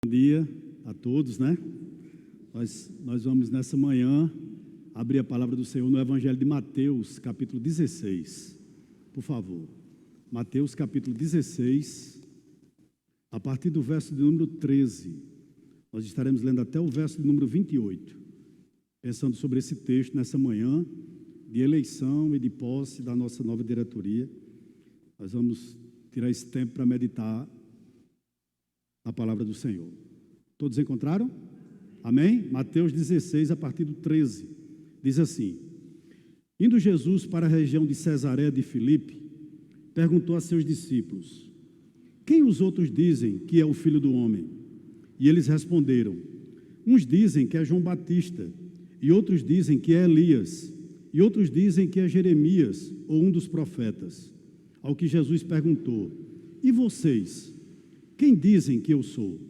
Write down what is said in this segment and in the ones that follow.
Bom dia a todos, né? Nós vamos nessa manhã abrir a palavra do Senhor no Evangelho de Mateus, capítulo 16. Por favor, Mateus, capítulo 16, a partir do verso de número 13. Nós estaremos lendo até o verso de número 28, pensando sobre esse texto nessa manhã de eleição e de posse da nossa nova diretoria. Nós vamos tirar esse tempo para meditar na palavra do Senhor. Todos encontraram? Amém? Mateus 16, a partir do 13, diz assim: Indo Jesus para a região de Cesareia de Filipe, perguntou a seus discípulos: Quem os outros dizem que é o Filho do Homem? E eles responderam: Uns dizem que é João Batista, e outros dizem que é Elias, e outros dizem que é Jeremias ou um dos profetas. Ao que Jesus perguntou: E vocês? Quem dizem que eu sou?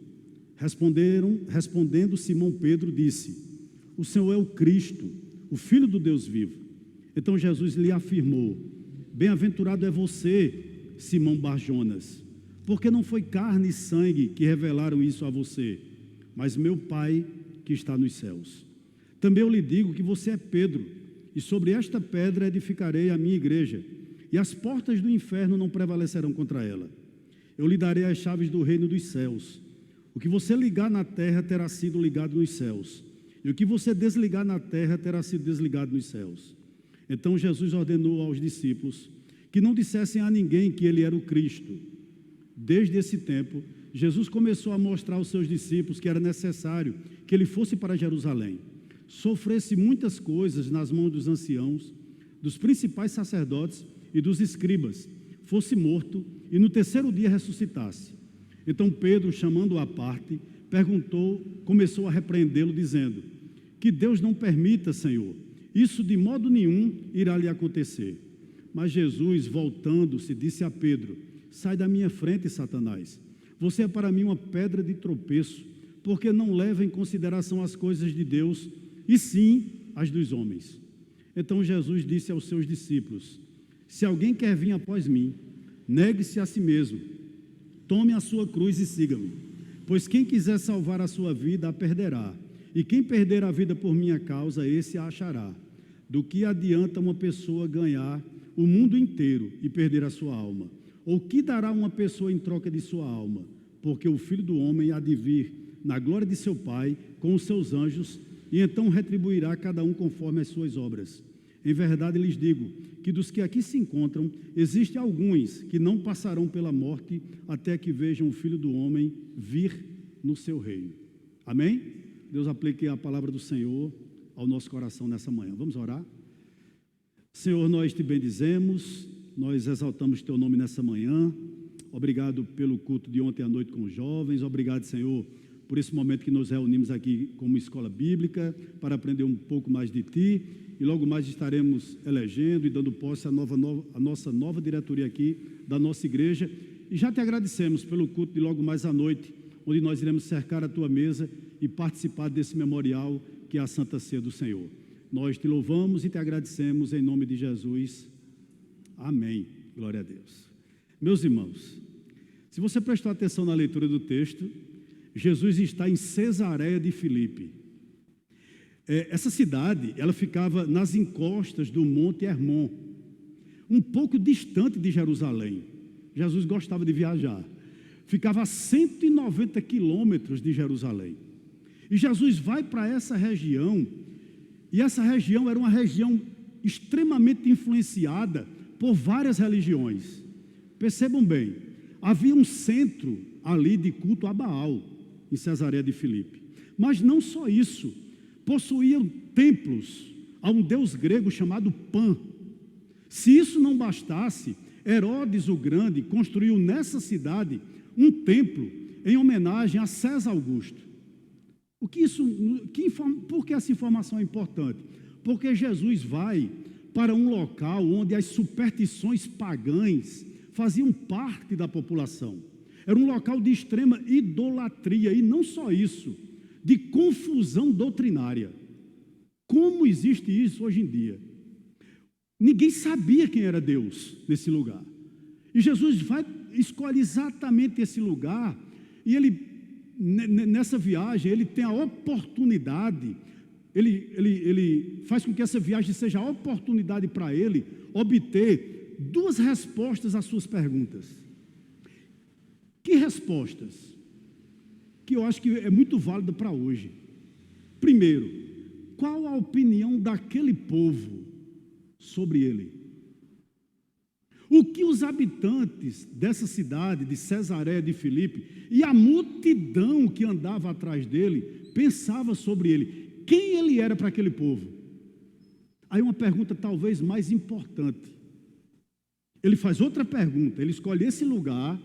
Respondendo Simão Pedro, disse: O Senhor é o Cristo, o Filho do Deus vivo. Então Jesus lhe afirmou: Bem-aventurado é você, Simão Bar-Jonas, porque não foi carne e sangue que revelaram isso a você, mas meu Pai que está nos céus. Também eu lhe digo que você é Pedro, e sobre esta pedra edificarei a minha igreja, e as portas do inferno não prevalecerão contra ela. Eu lhe darei as chaves do reino dos céus. O que você ligar na terra terá sido ligado nos céus, e o que você desligar na terra terá sido desligado nos céus. Então Jesus ordenou aos discípulos que não dissessem a ninguém que ele era o Cristo. Desde esse tempo, Jesus começou a mostrar aos seus discípulos que era necessário que ele fosse para Jerusalém, sofresse muitas coisas nas mãos dos anciãos, dos principais sacerdotes e dos escribas, fosse morto e no terceiro dia ressuscitasse. Então Pedro, chamando-o à parte, começou a repreendê-lo, dizendo: Que Deus não permita, Senhor, isso de modo nenhum irá lhe acontecer. Mas Jesus, voltando-se, disse a Pedro: Sai da minha frente, Satanás. Você é para mim uma pedra de tropeço, porque não leva em consideração as coisas de Deus, e sim as dos homens. Então Jesus disse aos seus discípulos: Se alguém quer vir após mim, negue-se a si mesmo, tome a sua cruz e siga-me. Pois quem quiser salvar a sua vida, a perderá. E quem perder a vida por minha causa, esse a achará. Do que adianta uma pessoa ganhar o mundo inteiro e perder a sua alma? Ou que dará uma pessoa em troca de sua alma? Porque o Filho do Homem há de vir na glória de seu Pai com os seus anjos, e então retribuirá cada um conforme as suas obras. Em verdade lhes digo que dos que aqui se encontram, existem alguns que não passarão pela morte até que vejam o Filho do Homem vir no seu reino. Amém? Deus aplique a palavra do Senhor ao nosso coração nessa manhã. Vamos orar? Senhor, nós te bendizemos, nós exaltamos teu nome nessa manhã. Obrigado pelo culto de ontem à noite com os jovens. Obrigado, Senhor, por esse momento que nos reunimos aqui como escola bíblica para aprender um pouco mais de ti. E logo mais estaremos elegendo e dando posse à nossa nova diretoria aqui da nossa igreja. E já te agradecemos pelo culto de logo mais à noite, onde nós iremos cercar a tua mesa e participar desse memorial que é a Santa Ceia do Senhor. Nós te louvamos e te agradecemos em nome de Jesus. Amém. Glória a Deus. Meus irmãos, se você prestar atenção na leitura do texto, Jesus está em Cesareia de Filipe. Essa cidade, ela ficava nas encostas do Monte Hermon, um pouco distante de Jerusalém. Jesus gostava de viajar. Ficava a 190 quilômetros de Jerusalém. E Jesus vai para essa região, e essa região era uma região extremamente influenciada por várias religiões. Percebam bem, havia um centro ali de culto a Baal, em Cesareia de Filipe. Mas não só isso, possuíam templos a um deus grego chamado Pan. Se isso não bastasse, Herodes o Grande construiu nessa cidade um templo em homenagem a César Augusto. Por que essa informação é importante? Porque Jesus vai para um local onde as superstições pagãs faziam parte da população. Era um local de extrema idolatria, e não só isso, de confusão doutrinária. Como existe isso hoje em dia? Ninguém sabia quem era Deus nesse lugar. E Jesus escolhe exatamente esse lugar, e ele nessa viagem, ele tem a oportunidade, ele faz com que essa viagem seja a oportunidade para ele obter duas respostas às suas perguntas. Que respostas? Que eu acho que é muito válida para hoje. Primeiro, qual a opinião daquele povo sobre ele? O que os habitantes dessa cidade, de Cesareia de Filipe, e a multidão que andava atrás dele, pensava sobre ele? Quem ele era para aquele povo? Aí uma pergunta talvez mais importante. Ele faz outra pergunta, ele escolhe esse lugar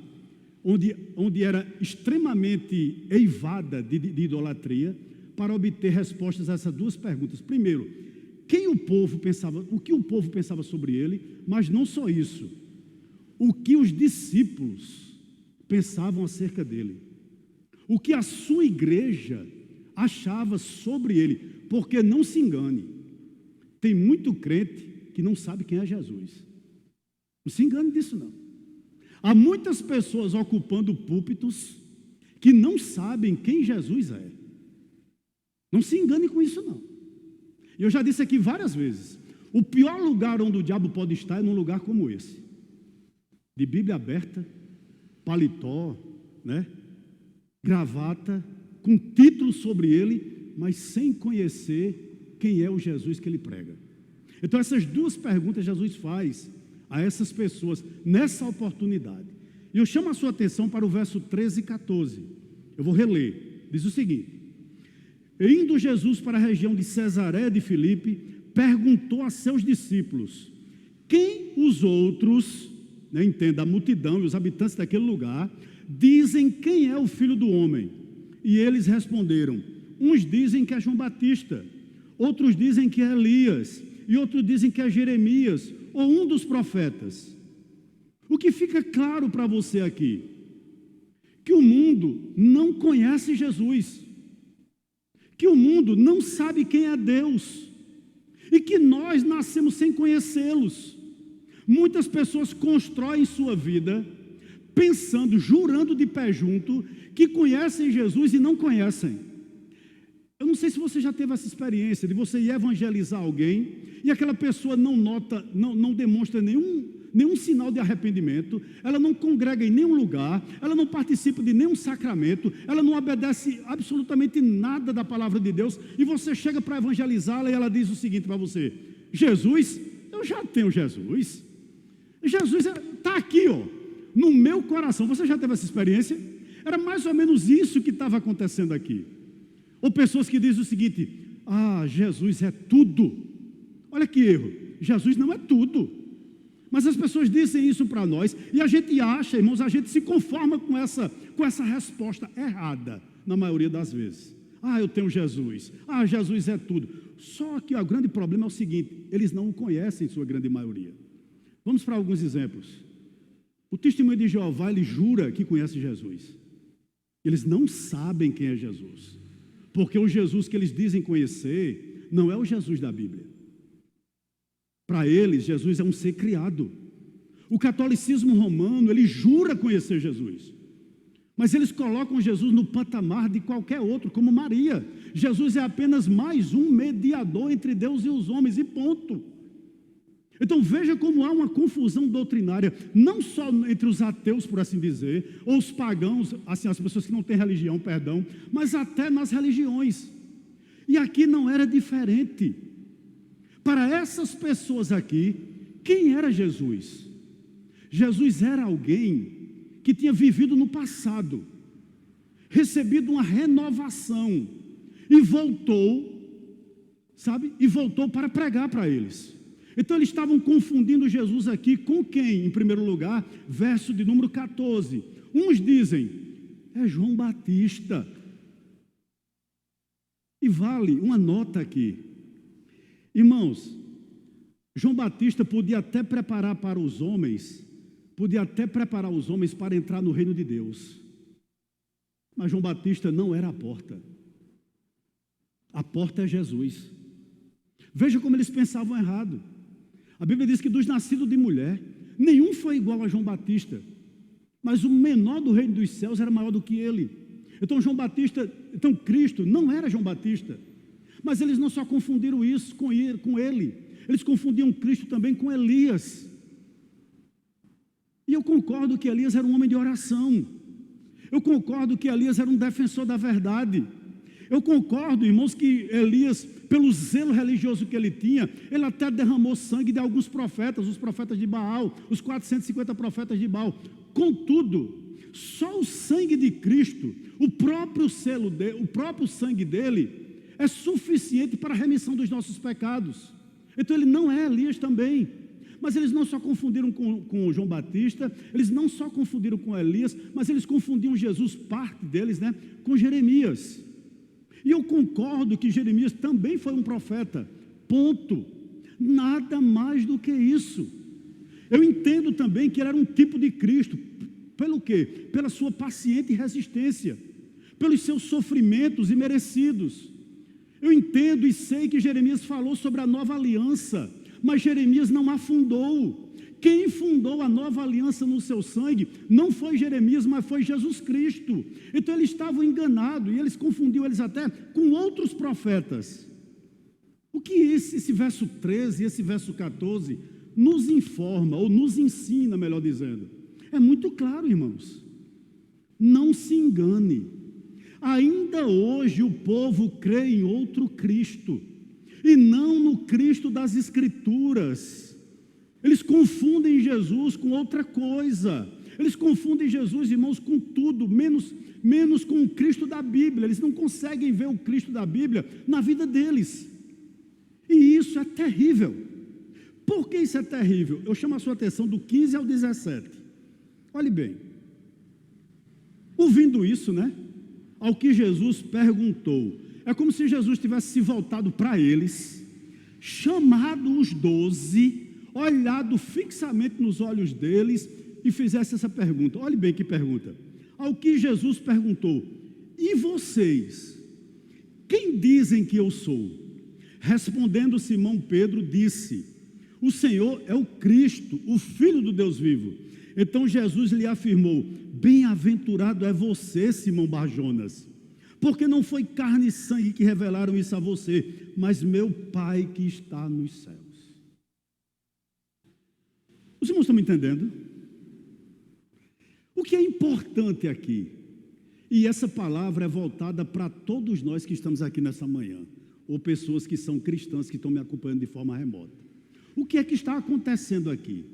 onde era extremamente eivada de idolatria, para obter respostas a essas duas perguntas. Primeiro, o que o povo pensava sobre ele, mas não só isso, o que os discípulos pensavam acerca dele, o que a sua igreja achava sobre ele, porque não se engane, tem muito crente que não sabe quem é Jesus. Não se engane disso não. Há muitas pessoas ocupando púlpitos que não sabem quem Jesus é. Não se engane com isso não. Eu já disse aqui várias vezes, o pior lugar onde o diabo pode estar é num lugar como esse, de Bíblia aberta, paletó, né? Gravata, com título sobre ele, mas sem conhecer quem é o Jesus que ele prega. Então essas duas perguntas Jesus faz a essas pessoas nessa oportunidade. E eu chamo a sua atenção para o verso 13 e 14. Eu vou reler. Diz o seguinte: indo Jesus para a região de Cesareia de Filipe, perguntou a seus discípulos: quem os outros, entenda, a multidão e os habitantes daquele lugar, dizem quem é o Filho do Homem? E eles responderam: uns dizem que é João Batista, outros dizem que é Elias, e outros dizem que é Jeremias, ou um dos profetas. O que fica claro para você aqui? Que o mundo não conhece Jesus, que o mundo não sabe quem é Deus, e que nós nascemos sem conhecê-los. Muitas pessoas constroem sua vida pensando, jurando de pé junto, que conhecem Jesus e não conhecem. Eu não sei se você já teve essa experiência de você ir evangelizar alguém e aquela pessoa não demonstra nenhum sinal de arrependimento, ela não congrega em nenhum lugar, ela não participa de nenhum sacramento, ela não obedece absolutamente nada da palavra de Deus, e você chega para evangelizá-la e ela diz o seguinte para você: Jesus, eu já tenho Jesus. Jesus está aqui, no meu coração. Você já teve essa experiência? Era mais ou menos isso que estava acontecendo aqui. Ou pessoas que dizem o seguinte: Jesus é tudo. Olha que erro, Jesus não é tudo. Mas as pessoas dizem isso para nós, e a gente acha, irmãos, a gente se conforma com essa resposta errada, na maioria das vezes. Eu tenho Jesus, Jesus é tudo. Só que o grande problema é o seguinte: eles não o conhecem, em sua grande maioria. Vamos para alguns exemplos. O testemunho de Jeová, ele jura que conhece Jesus. Eles não sabem quem é Jesus, porque o Jesus que eles dizem conhecer não é o Jesus da Bíblia. Para eles, Jesus é um ser criado. O catolicismo romano, ele jura conhecer Jesus, mas eles colocam Jesus no patamar de qualquer outro, como Maria. Jesus é apenas mais um mediador entre Deus e os homens, e ponto. Então veja como há uma confusão doutrinária, não só entre os ateus, por assim dizer, ou os pagãos, assim, as pessoas que não têm religião, perdão, mas até nas religiões. E aqui não era diferente. Para essas pessoas aqui, quem era Jesus? Jesus era alguém que tinha vivido no passado, recebido uma renovação, e voltou, e voltou para pregar para eles. Então eles estavam confundindo Jesus aqui com quem? Em primeiro lugar, verso de número 14. Uns dizem: é João Batista. E vale uma nota aqui. Irmãos, João Batista podia até preparar os homens para entrar no reino de Deus. Mas João Batista não era a porta. A porta é Jesus. Veja como eles pensavam errado. A Bíblia diz que dos nascidos de mulher, nenhum foi igual a João Batista, mas o menor do reino dos céus era maior do que ele. Então Cristo não era João Batista. Mas eles não só confundiram isso com ele, eles confundiam Cristo também com Elias. E eu concordo que Elias era um homem de oração. Eu concordo que Elias era um defensor da verdade. Eu concordo, irmãos, que Elias, pelo zelo religioso que ele tinha, ele até derramou sangue de alguns profetas, os profetas de Baal, os 450 profetas de Baal. Contudo, só o sangue de Cristo, o próprio sangue dele, é suficiente para a remissão dos nossos pecados. Então ele não é Elias também. Mas eles não só confundiram com João Batista, eles não só confundiram com Elias, mas eles confundiam Jesus, parte deles, com Jeremias. E eu concordo que Jeremias também foi um profeta, ponto. Nada mais do que isso. Eu entendo também que ele era um tipo de Cristo. Pelo quê? Pela sua paciente resistência, pelos seus sofrimentos imerecidos. Eu entendo e sei que Jeremias falou sobre a nova aliança, mas Jeremias não a fundou. Quem fundou a nova aliança no seu sangue não foi Jeremias, mas foi Jesus Cristo. Então eles estavam enganados, e eles confundiam eles até com outros profetas. O que esse verso 13 e esse verso 14 nos informa, ou nos ensina, melhor dizendo? É muito claro, irmãos. Não se engane. Ainda hoje o povo crê em outro Cristo, e não no Cristo das Escrituras. Eles confundem Jesus com outra coisa. Eles confundem Jesus, irmãos, com tudo, menos com o Cristo da Bíblia. Eles não conseguem ver o Cristo da Bíblia na vida deles. E isso é terrível. Por que isso é terrível? Eu chamo a sua atenção do 15 ao 17. Olhe bem. Ouvindo isso, ao que Jesus perguntou, é como se Jesus tivesse se voltado para eles, chamado os 12, olhado fixamente nos olhos deles e fizesse essa pergunta. Olhe bem que pergunta. Ao que Jesus perguntou: e vocês, quem dizem que eu sou? Respondendo Simão Pedro, disse: o Senhor é o Cristo, o Filho do Deus vivo. Então Jesus lhe afirmou: bem-aventurado é você, Simão Barjonas, porque não foi carne e sangue que revelaram isso a você, mas meu Pai que está nos céus. Os irmãos estão me entendendo? O que é importante aqui, e essa palavra é voltada para todos nós que estamos aqui nessa manhã, ou pessoas que são cristãs que estão me acompanhando de forma remota. O que é que está acontecendo aqui?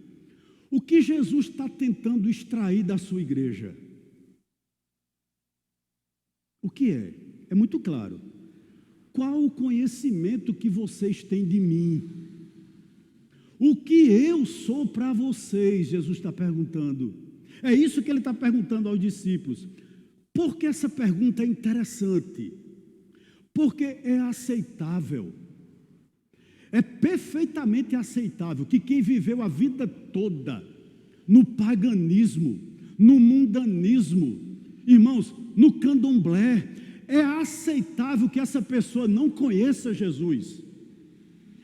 O que Jesus está tentando extrair da sua igreja? O que é? É muito claro. Qual o conhecimento que vocês têm de mim? O que eu sou para vocês? Jesus está perguntando. É isso que ele está perguntando aos discípulos. Por que essa pergunta é interessante? Porque é aceitável. É perfeitamente aceitável que quem viveu a vida toda no paganismo, no mundanismo, irmãos, no candomblé, é aceitável que essa pessoa não conheça Jesus.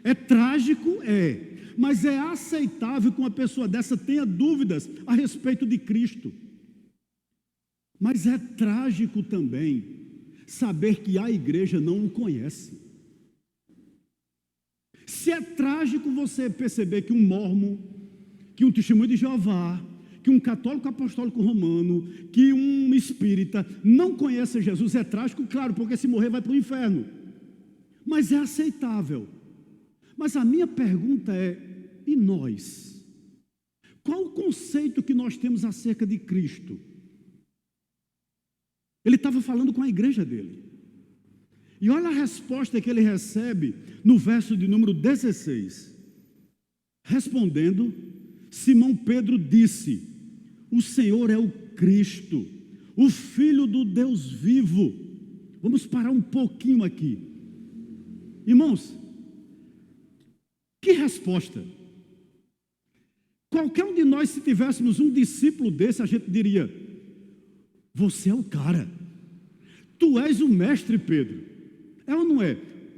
É trágico? É. Mas é aceitável que uma pessoa dessa tenha dúvidas a respeito de Cristo. Mas é trágico também saber que a igreja não o conhece. Se é trágico você perceber que um mórmon, que um testemunho de Jeová, que um católico apostólico romano, que um espírita não conheça Jesus, é trágico, claro, porque se morrer vai para o inferno. Mas é aceitável. Mas a minha pergunta é: e nós? Qual o conceito que nós temos acerca de Cristo? Ele estava falando com a igreja dele. E olha a resposta que ele recebe no verso de número 16. Respondendo, Simão Pedro disse: o Senhor é o Cristo, o Filho do Deus vivo. Vamos parar um pouquinho aqui. Irmãos, que resposta! Qualquer um de nós, se tivéssemos um discípulo desse, a gente diria: você é o cara, tu és o mestre, Pedro. É ou não é?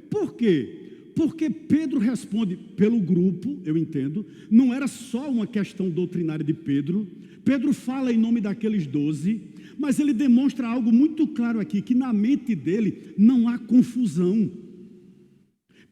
Por quê? Porque Pedro responde pelo grupo, eu entendo, não era só uma questão doutrinária de Pedro. Pedro fala em nome daqueles 12, mas ele demonstra algo muito claro aqui, que na mente dele não há confusão.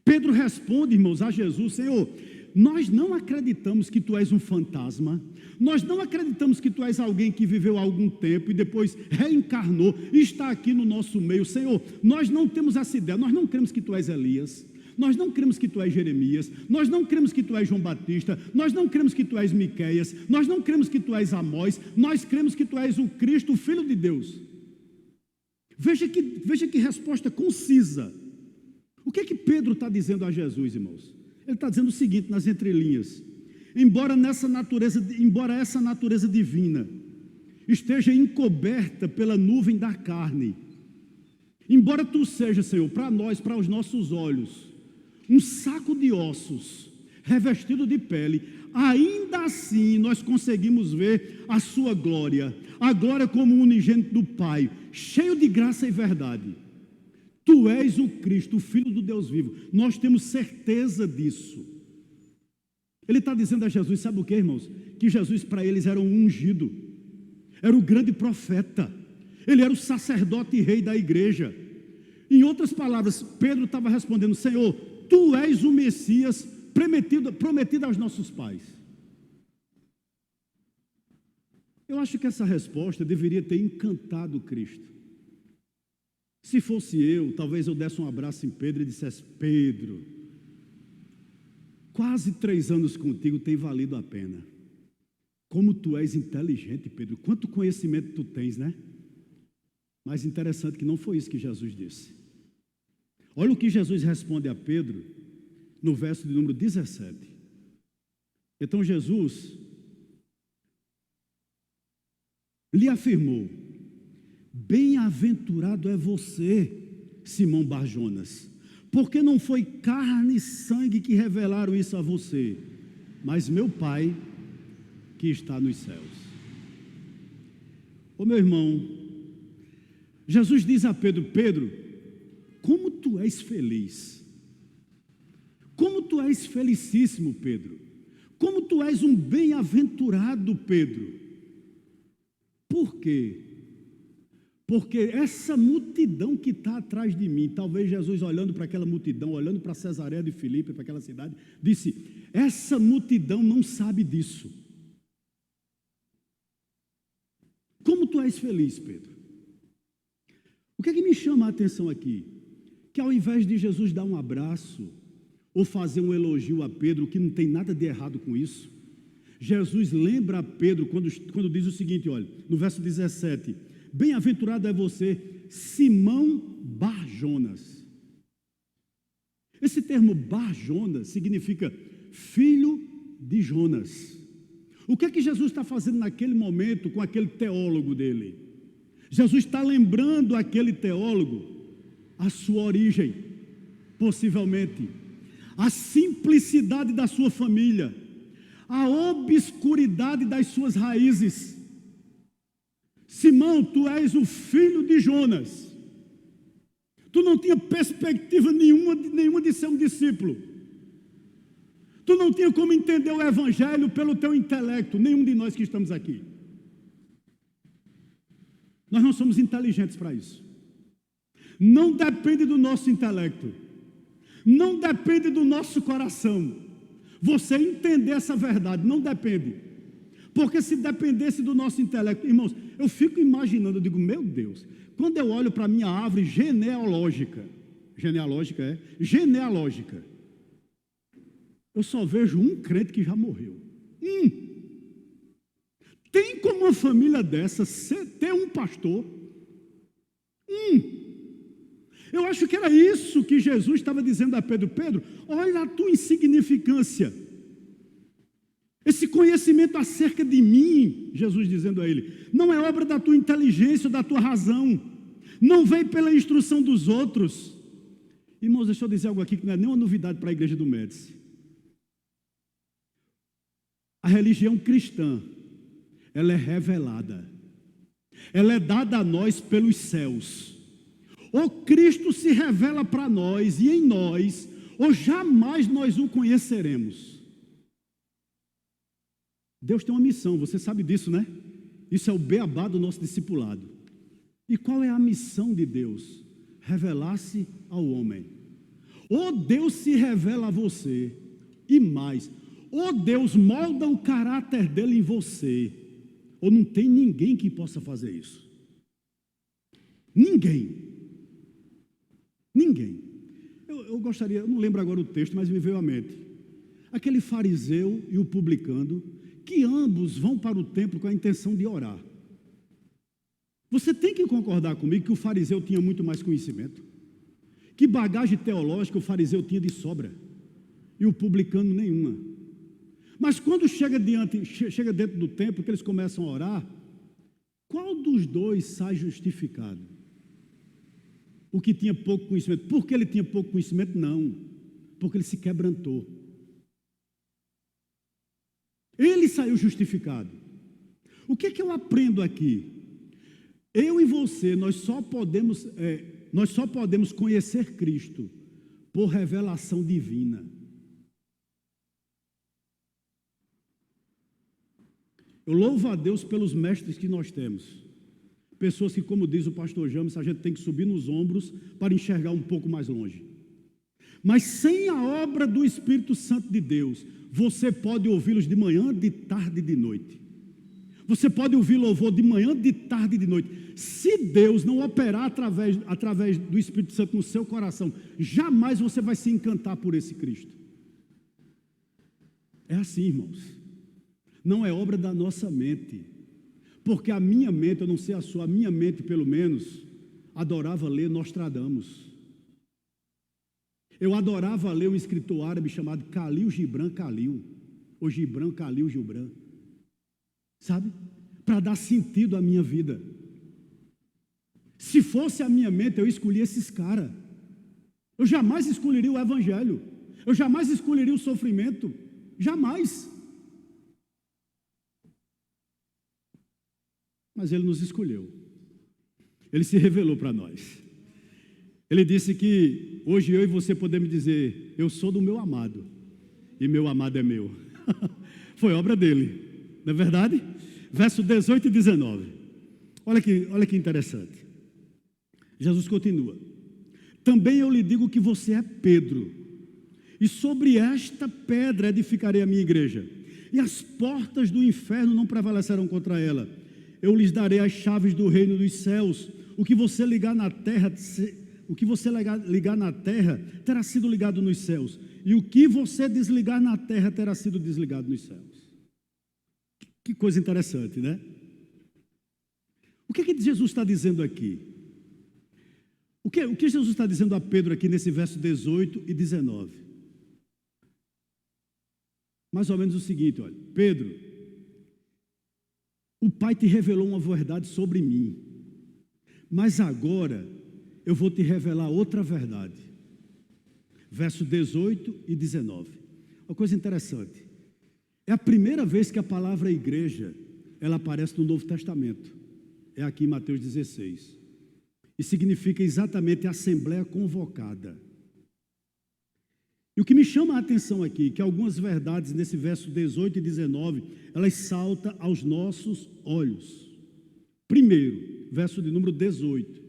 Pedro responde, irmãos, a Jesus: Senhor, nós não acreditamos que tu és um fantasma, nós não acreditamos que tu és alguém que viveu há algum tempo e depois reencarnou e está aqui no nosso meio. Senhor, nós não temos essa ideia, nós não cremos que tu és Elias, nós não cremos que tu és Jeremias, nós não cremos que tu és João Batista, nós não cremos que tu és Miqueias, nós não cremos que tu és Amós, nós cremos que tu és o Cristo, o Filho de Deus. Veja que resposta concisa. O que é que Pedro está dizendo a Jesus, irmãos? Ele está dizendo o seguinte nas entrelinhas: embora essa natureza divina esteja encoberta pela nuvem da carne, embora tu seja, Senhor, para nós, para os nossos olhos, um saco de ossos revestido de pele, ainda assim nós conseguimos ver a sua glória, a glória como unigênito do Pai, cheio de graça e verdade. Tu és o Cristo, o Filho do Deus vivo. Nós temos certeza disso. Ele está dizendo a Jesus, sabe o que, irmãos? Que Jesus para eles era um ungido, era o grande profeta, ele era o sacerdote e rei da igreja. Em outras palavras, Pedro estava respondendo: Senhor, tu és o Messias prometido aos nossos pais. Eu acho que essa resposta deveria ter encantado Cristo. Se fosse eu, talvez eu desse um abraço em Pedro e dissesse: Pedro, quase 3 anos contigo tem valido a pena. Como tu és inteligente, Pedro, quanto conhecimento tu tens, né? Mas interessante que não foi isso que Jesus disse. Olha o que Jesus responde a Pedro no verso de número 17. Então Jesus lhe afirmou: bem-aventurado é você, Simão Barjonas, porque não foi carne e sangue que revelaram isso a você, mas meu Pai que está nos céus. Ô meu irmão, Jesus diz a Pedro: Pedro, como tu és feliz, como tu és felicíssimo, Pedro, como tu és um bem-aventurado, Pedro. Por quê? Porque essa multidão que está atrás de mim, talvez Jesus olhando para aquela multidão, olhando para Cesareia de Filipe, para aquela cidade, disse: essa multidão não sabe disso. Como tu és feliz, Pedro. O que é que me chama a atenção aqui? Que ao invés de Jesus dar um abraço, ou fazer um elogio a Pedro, que não tem nada de errado com isso, Jesus lembra a Pedro quando diz o seguinte, olha, no verso 17: bem-aventurado é você, Simão Barjonas. Esse termo Barjonas significa filho de Jonas. O que é que Jesus está fazendo naquele momento com aquele teólogo dele? Jesus está lembrando aquele teólogo a sua origem, possivelmente, a simplicidade da sua família, a obscuridade das suas raízes. Simão, tu és o filho de Jonas. Tu não tinha perspectiva nenhuma de ser um discípulo. Tu não tinha como entender o evangelho pelo teu intelecto, nenhum de nós que estamos aqui. Nós não somos inteligentes para isso. Não depende do nosso intelecto. Não depende do nosso coração. Você entender essa verdade, não depende. Porque se dependesse do nosso intelecto, irmãos, eu fico imaginando, eu digo, meu Deus, quando eu olho para a minha árvore genealógica, eu só vejo um crente que já morreu. Tem como uma família dessa ter um pastor? Eu acho que era isso que Jesus estava dizendo a Pedro. Pedro, olha a tua insignificância. Esse conhecimento acerca de mim, Jesus dizendo a ele, não é obra da tua inteligência ou da tua razão. Não veio pela instrução dos outros. Irmãos, deixa eu dizer algo aqui que não é nenhuma novidade para a igreja do Médici. A religião cristã, ela é revelada. Ela é dada a nós pelos céus. O Cristo se revela para nós e em nós, ou jamais nós o conheceremos. Deus tem uma missão, você sabe disso, né? Isso é o beabá do nosso discipulado. E qual é a missão de Deus? Revelar-se ao homem. Ou Deus se revela a você, e mais, ou Deus molda o caráter dele em você, ou não tem ninguém que possa fazer isso. Ninguém. Eu gostaria, eu não lembro agora o texto, mas me veio à mente. Aquele fariseu e o publicano, que ambos vão para o templo com a intenção de orar. Você tem que concordar comigo que o fariseu tinha muito mais conhecimento, que bagagem teológica o fariseu tinha de sobra, e o publicano nenhuma. Mas quando chega dentro do templo, que eles começam a orar, qual dos dois sai justificado? O que tinha pouco conhecimento. Por que ele tinha pouco conhecimento? Não, porque ele se quebrantou. Ele saiu justificado. O que é que eu aprendo aqui? Eu e você, nós só podemos conhecer Cristo por revelação divina. Eu louvo a Deus pelos mestres que nós temos. Pessoas que, como diz o pastor James, a gente tem que subir nos ombros para enxergar um pouco mais longe. Mas sem a obra do Espírito Santo de Deus, você pode ouvi-los de manhã, de tarde e de noite. Você pode ouvir louvor de manhã, de tarde e de noite. Se Deus não operar através do Espírito Santo no seu coração, jamais você vai se encantar por esse Cristo. É assim, irmãos. Não é obra da nossa mente. Porque a minha mente, eu não sei a sua, a minha mente pelo menos, adorava ler Nostradamus. Eu adorava ler um escritor árabe chamado Khalil Gibran Khalil, ou Gibran Khalil Gibran, sabe? Para dar sentido à minha vida. Se fosse a minha mente, eu escolhia esses caras. Eu jamais escolheria o evangelho, eu jamais escolheria o sofrimento, jamais. Mas ele nos escolheu, ele se revelou para nós. Ele disse que hoje eu e você podemos dizer: eu sou do meu amado, e meu amado é meu. Foi obra dele, não é verdade? Verso 18 e 19. Olha que interessante. Jesus continua: também eu lhe digo que você é Pedro, e sobre esta pedra edificarei a minha igreja, e as portas do inferno não prevalecerão contra ela. Eu lhes darei as chaves do reino dos céus. O que você ligar na terra terá sido ligado nos céus, e o que você desligar na terra terá sido desligado nos céus. Que coisa interessante, né? O que Jesus está dizendo aqui? O que Jesus está dizendo a Pedro aqui nesse verso 18 e 19? Mais ou menos o seguinte: olha, Pedro, o Pai te revelou uma verdade sobre mim, mas agora eu vou te revelar outra verdade. Verso 18 e 19. Uma coisa interessante. É a primeira vez que a palavra igreja, ela aparece no Novo Testamento. É aqui em Mateus 16. E significa exatamente assembleia convocada. E o que me chama a atenção aqui, que algumas verdades nesse verso 18 e 19, elas saltam aos nossos olhos. Primeiro, verso de número 18.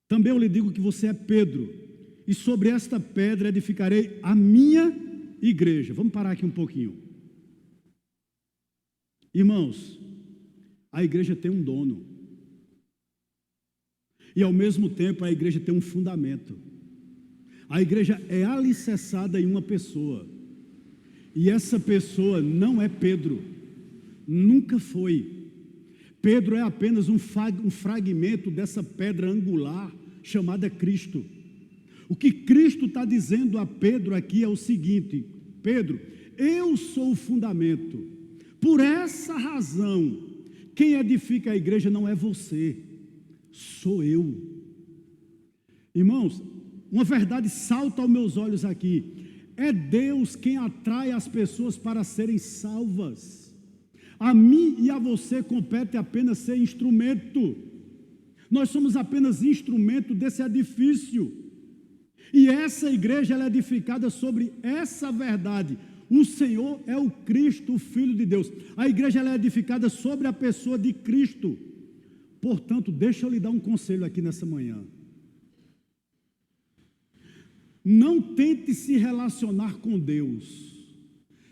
Também eu lhe digo que você é Pedro, e sobre esta pedra edificarei a minha igreja. Vamos parar aqui um pouquinho. Irmãos, a igreja tem um dono. E ao mesmo tempo a igreja tem um fundamento. A igreja é alicerçada em uma pessoa. E essa pessoa não é Pedro. Nunca foi. Pedro é apenas um fragmento dessa pedra angular chamada Cristo. O que Cristo está dizendo a Pedro aqui é o seguinte: Pedro, eu sou o fundamento. Por essa razão, quem edifica a igreja não é você, sou eu. Irmãos, uma verdade salta aos meus olhos aqui: é Deus quem atrai as pessoas para serem salvas. A mim e a você compete apenas ser instrumento. Nós somos apenas instrumento desse edifício. E essa igreja ela é edificada sobre essa verdade. O Senhor é o Cristo, o Filho de Deus. A igreja ela é edificada sobre a pessoa de Cristo. Portanto, deixa eu lhe dar um conselho aqui nessa manhã. Não tente se relacionar com Deus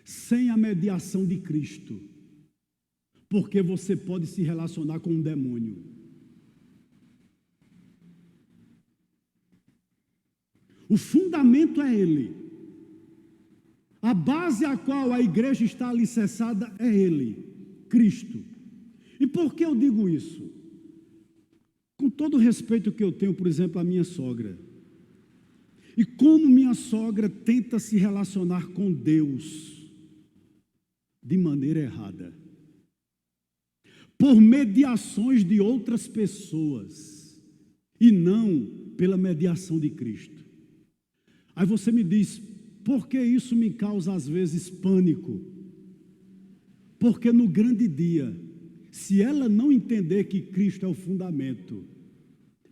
sem a mediação de Cristo, porque você pode se relacionar com um demônio. O fundamento é Ele. A base a qual a igreja está alicerçada é Ele, Cristo. E por que eu digo isso? Com todo o respeito que eu tenho, por exemplo, à minha sogra. E como minha sogra tenta se relacionar com Deus de maneira errada. Por mediações de outras pessoas e não pela mediação de Cristo. Aí você me diz, por que isso me causa às vezes pânico? Porque no grande dia, se ela não entender que Cristo é o fundamento,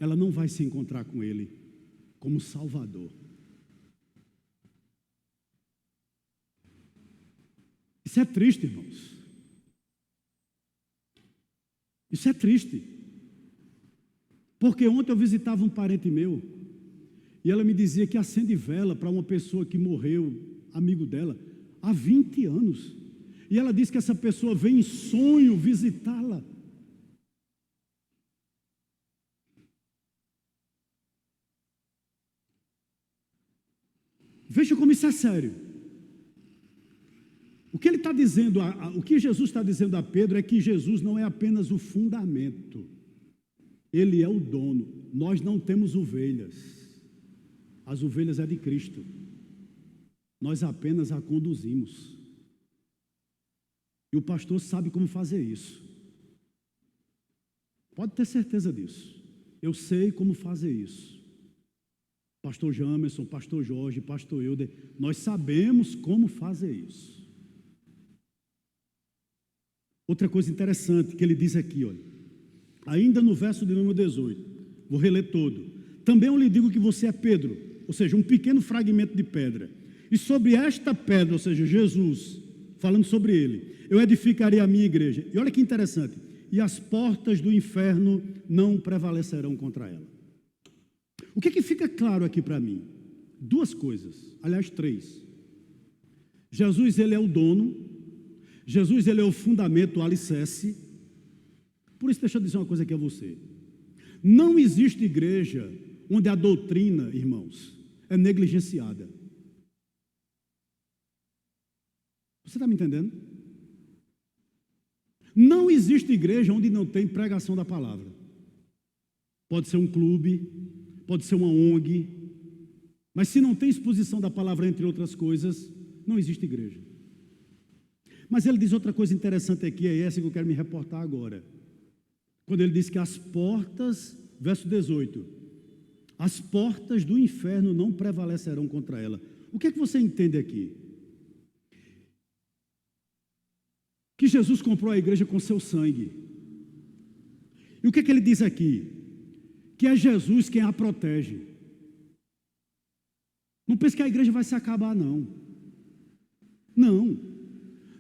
ela não vai se encontrar com Ele como Salvador. Isso é triste, irmãos. Isso é triste. Porque ontem eu visitava um parente meu, e ela me dizia que acende vela para uma pessoa que morreu, amigo dela, há 20 anos. E ela disse que essa pessoa vem em sonho visitá-la. Veja como isso é sério. O que ele está dizendo, o que Jesus está dizendo a Pedro é que Jesus não é apenas o fundamento. Ele é o dono. Nós não temos ovelhas. As ovelhas é de Cristo. Nós apenas a conduzimos. E o pastor sabe como fazer isso. Pode ter certeza disso. Eu sei como fazer isso. Pastor Jamerson, pastor Jorge, pastor Euder, nós sabemos como fazer isso. Outra coisa interessante que ele diz aqui, olha, ainda no verso de número 18, vou reler todo. Também eu lhe digo que você é Pedro, ou seja, um pequeno fragmento de pedra. E sobre esta pedra, ou seja, Jesus, falando sobre ele, eu edificarei a minha igreja. E olha que interessante, e as portas do inferno não prevalecerão contra ela. O que fica claro aqui para mim? Duas coisas, aliás, três. Jesus, ele é o dono. Jesus, ele é o fundamento, o alicerce. Por isso, deixa eu dizer uma coisa aqui a você. Não existe igreja onde a doutrina, irmãos, é negligenciada. Você está me entendendo? Não existe igreja onde não tem pregação da palavra. Pode ser um clube, pode ser uma ONG, mas se não tem exposição da palavra, entre outras coisas, não existe igreja. Mas ele diz outra coisa interessante aqui, é essa que eu quero me reportar agora. Quando ele diz que as portas, verso 18, as portas do inferno não prevalecerão contra ela. O que é que você entende aqui? Que Jesus comprou a igreja com seu sangue. E o que é que ele diz aqui? Que é Jesus quem a protege. Não pense que a igreja vai se acabar, não. Não.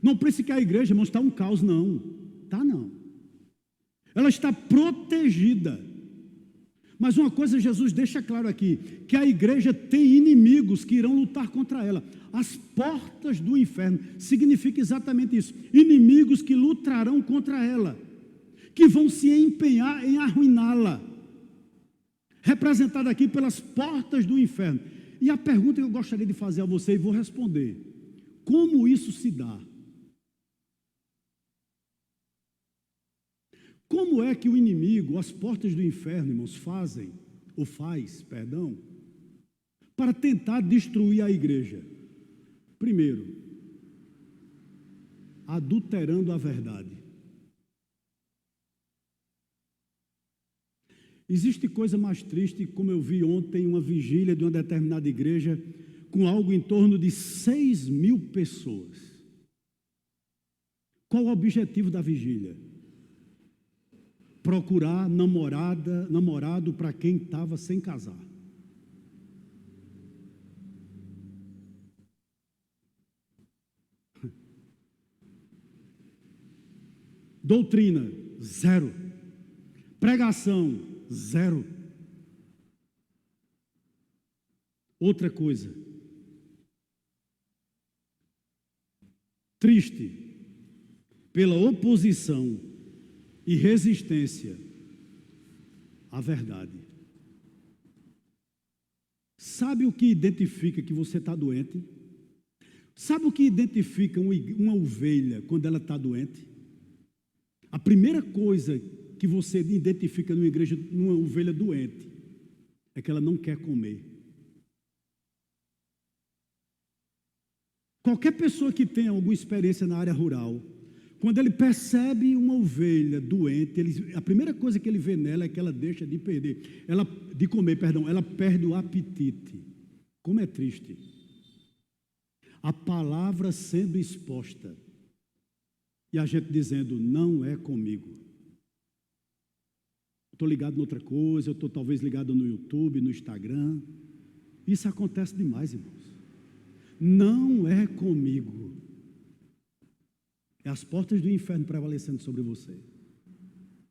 Não pense que a igreja, irmãos, está um caos, não. Está não. Ela está protegida. Mas uma coisa Jesus deixa claro aqui, que a igreja tem inimigos que irão lutar contra ela. As portas do inferno, significa exatamente isso. Inimigos que lutarão contra ela, que vão se empenhar em arruiná-la. Representada aqui pelas portas do inferno. E a pergunta que eu gostaria de fazer a você, e vou responder: como isso se dá? Como é que o inimigo, as portas do inferno, irmãos, faz, para tentar destruir a igreja? Primeiro, adulterando a verdade. Existe coisa mais triste, como eu vi ontem, uma vigília de uma determinada igreja, com algo em torno de 6.000 pessoas. Qual o objetivo da vigília? Procurar namorado para quem estava sem casar. Doutrina, zero. Pregação, zero. Outra coisa, triste, pela oposição e resistência à verdade. Sabe o que identifica que você está doente? Sabe o que identifica uma ovelha quando ela está doente? A primeira coisa que você identifica numa ovelha doente é que ela não quer comer. Qualquer pessoa que tenha alguma experiência na área rural, quando ele percebe uma ovelha doente, a primeira coisa que ele vê nela é que ela deixa de comer, ela perde o apetite. Como é triste. A palavra sendo exposta e a gente dizendo, não é comigo. Estou ligado em outra coisa, eu estou talvez ligado no YouTube, no Instagram. Isso acontece demais, irmãos. Não é comigo. É as portas do inferno prevalecendo sobre você,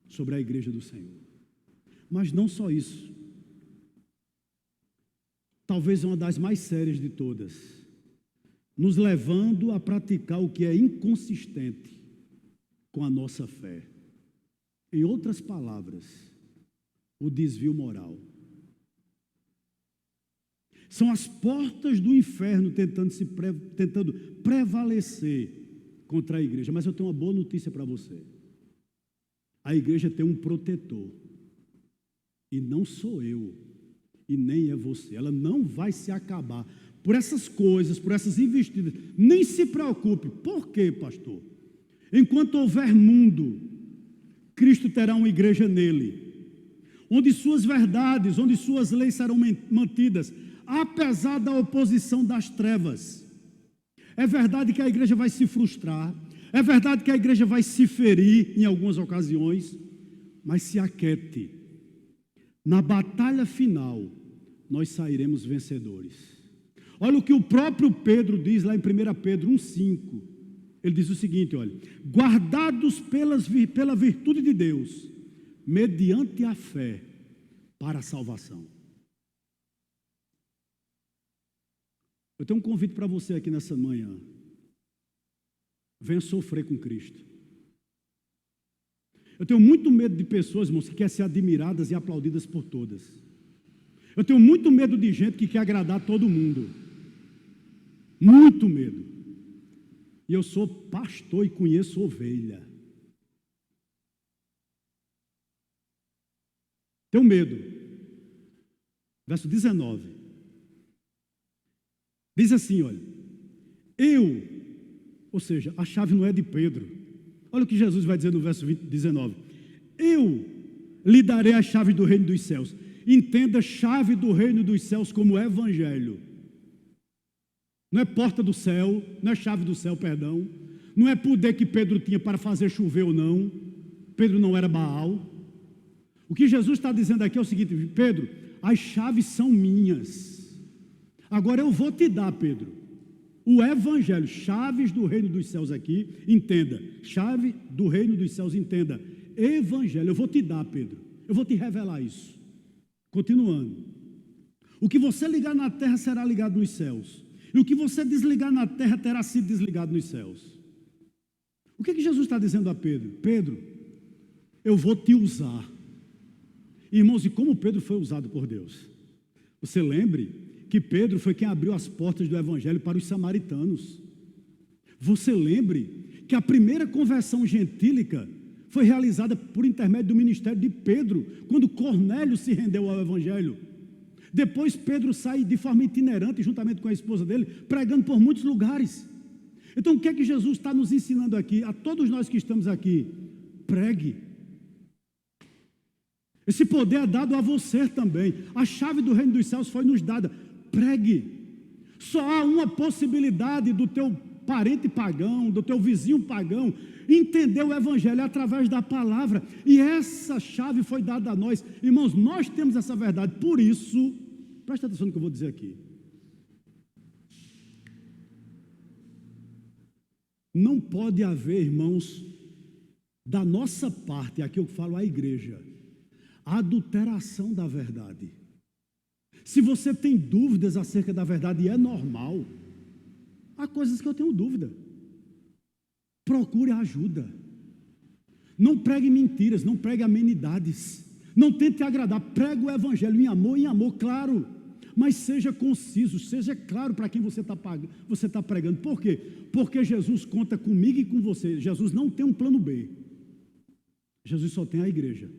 sobre a igreja do Senhor. Mas não só isso. Talvez uma das mais sérias de todas, nos levando a praticar o que é inconsistente com a nossa fé. Em outras palavras, o desvio moral. São as portas do inferno tentando prevalecer contra a igreja. Mas eu tenho uma boa notícia para você. A igreja tem um protetor. E não sou eu. E nem é você. Ela não vai se acabar por essas coisas, por essas investidas. Nem se preocupe. Por quê, pastor? Enquanto houver mundo, Cristo terá uma igreja nele, onde suas verdades, onde suas leis serão mantidas, apesar da oposição das trevas. É verdade que a igreja vai se frustrar, é verdade que a igreja vai se ferir em algumas ocasiões, mas se aquiete. Na batalha final, nós sairemos vencedores. Olha o que o próprio Pedro diz lá em 1 Pedro 1,5. Ele diz o seguinte, olha, guardados pela virtude de Deus, mediante a fé, para a salvação. Eu tenho um convite para você aqui nessa manhã. Venha sofrer com Cristo. Eu tenho muito medo de pessoas, irmãos, que querem ser admiradas e aplaudidas por todas. Eu tenho muito medo de gente que quer agradar todo mundo. Muito medo. E eu sou pastor e conheço ovelha. Tenho medo. Verso 19. Diz assim, olha. Ou seja, a chave não é de Pedro. Olha o que Jesus vai dizer no verso 19. Eu lhe darei a chave do reino dos céus. Entenda chave do reino dos céus como evangelho. Não é porta do céu, não é chave do céu, perdão. Não é poder que Pedro tinha para fazer chover ou não. Pedro não era Baal. O que Jesus está dizendo aqui é o seguinte, Pedro, as chaves são minhas. Agora eu vou te dar, Pedro, o evangelho, chaves do reino dos céus aqui, entenda, chave do reino dos céus, entenda, evangelho, eu vou te dar, Pedro, eu vou te revelar isso. Continuando, o que você ligar na terra será ligado nos céus, e o que você desligar na terra terá sido desligado nos céus. O que Jesus está dizendo a Pedro? Pedro, eu vou te usar. Irmãos, e como Pedro foi usado por Deus? Você lembre que Pedro foi quem abriu as portas do evangelho para os samaritanos. Você lembre que a primeira conversão gentílica foi realizada por intermédio do ministério de Pedro, quando Cornélio se rendeu ao evangelho. Depois Pedro sai de forma itinerante, juntamente com a esposa dele, pregando por muitos lugares. Então o que é que Jesus está nos ensinando aqui, a todos nós que estamos aqui? Pregue. Esse poder é dado a você também. A chave do reino dos céus foi nos dada. Pregue. Só há uma possibilidade do teu parente pagão, do teu vizinho pagão, entender o evangelho através da palavra. E essa chave foi dada a nós. Irmãos, nós temos essa verdade. Por isso, presta atenção no que eu vou dizer aqui. Não pode haver, irmãos, da nossa parte, aqui eu falo à igreja, a adulteração da verdade. Se você tem dúvidas acerca da verdade, e é normal, há coisas que eu tenho dúvida. Procure ajuda. Não pregue mentiras, não pregue amenidades. Não tente agradar, pregue o evangelho em amor, claro. Mas seja conciso, seja claro para quem você está pregando. Por quê? Porque Jesus conta comigo e com você. Jesus não tem um plano B. Jesus só tem a igreja.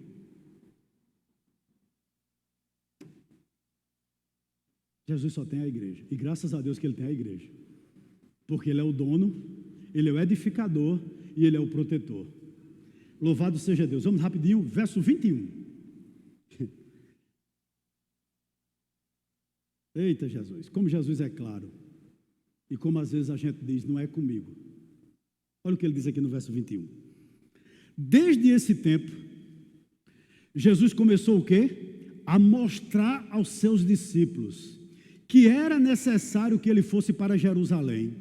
Jesus só tem a igreja. E graças a Deus que Ele tem a igreja. Porque Ele é o dono, Ele é o edificador e Ele é o protetor. Louvado seja Deus. Vamos rapidinho, verso 21. Eita Jesus, como Jesus é claro. E como às vezes a gente diz, não é comigo. Olha o que ele diz aqui no verso 21. Desde esse tempo, Jesus começou o quê? A mostrar aos seus discípulos que era necessário que ele fosse para Jerusalém,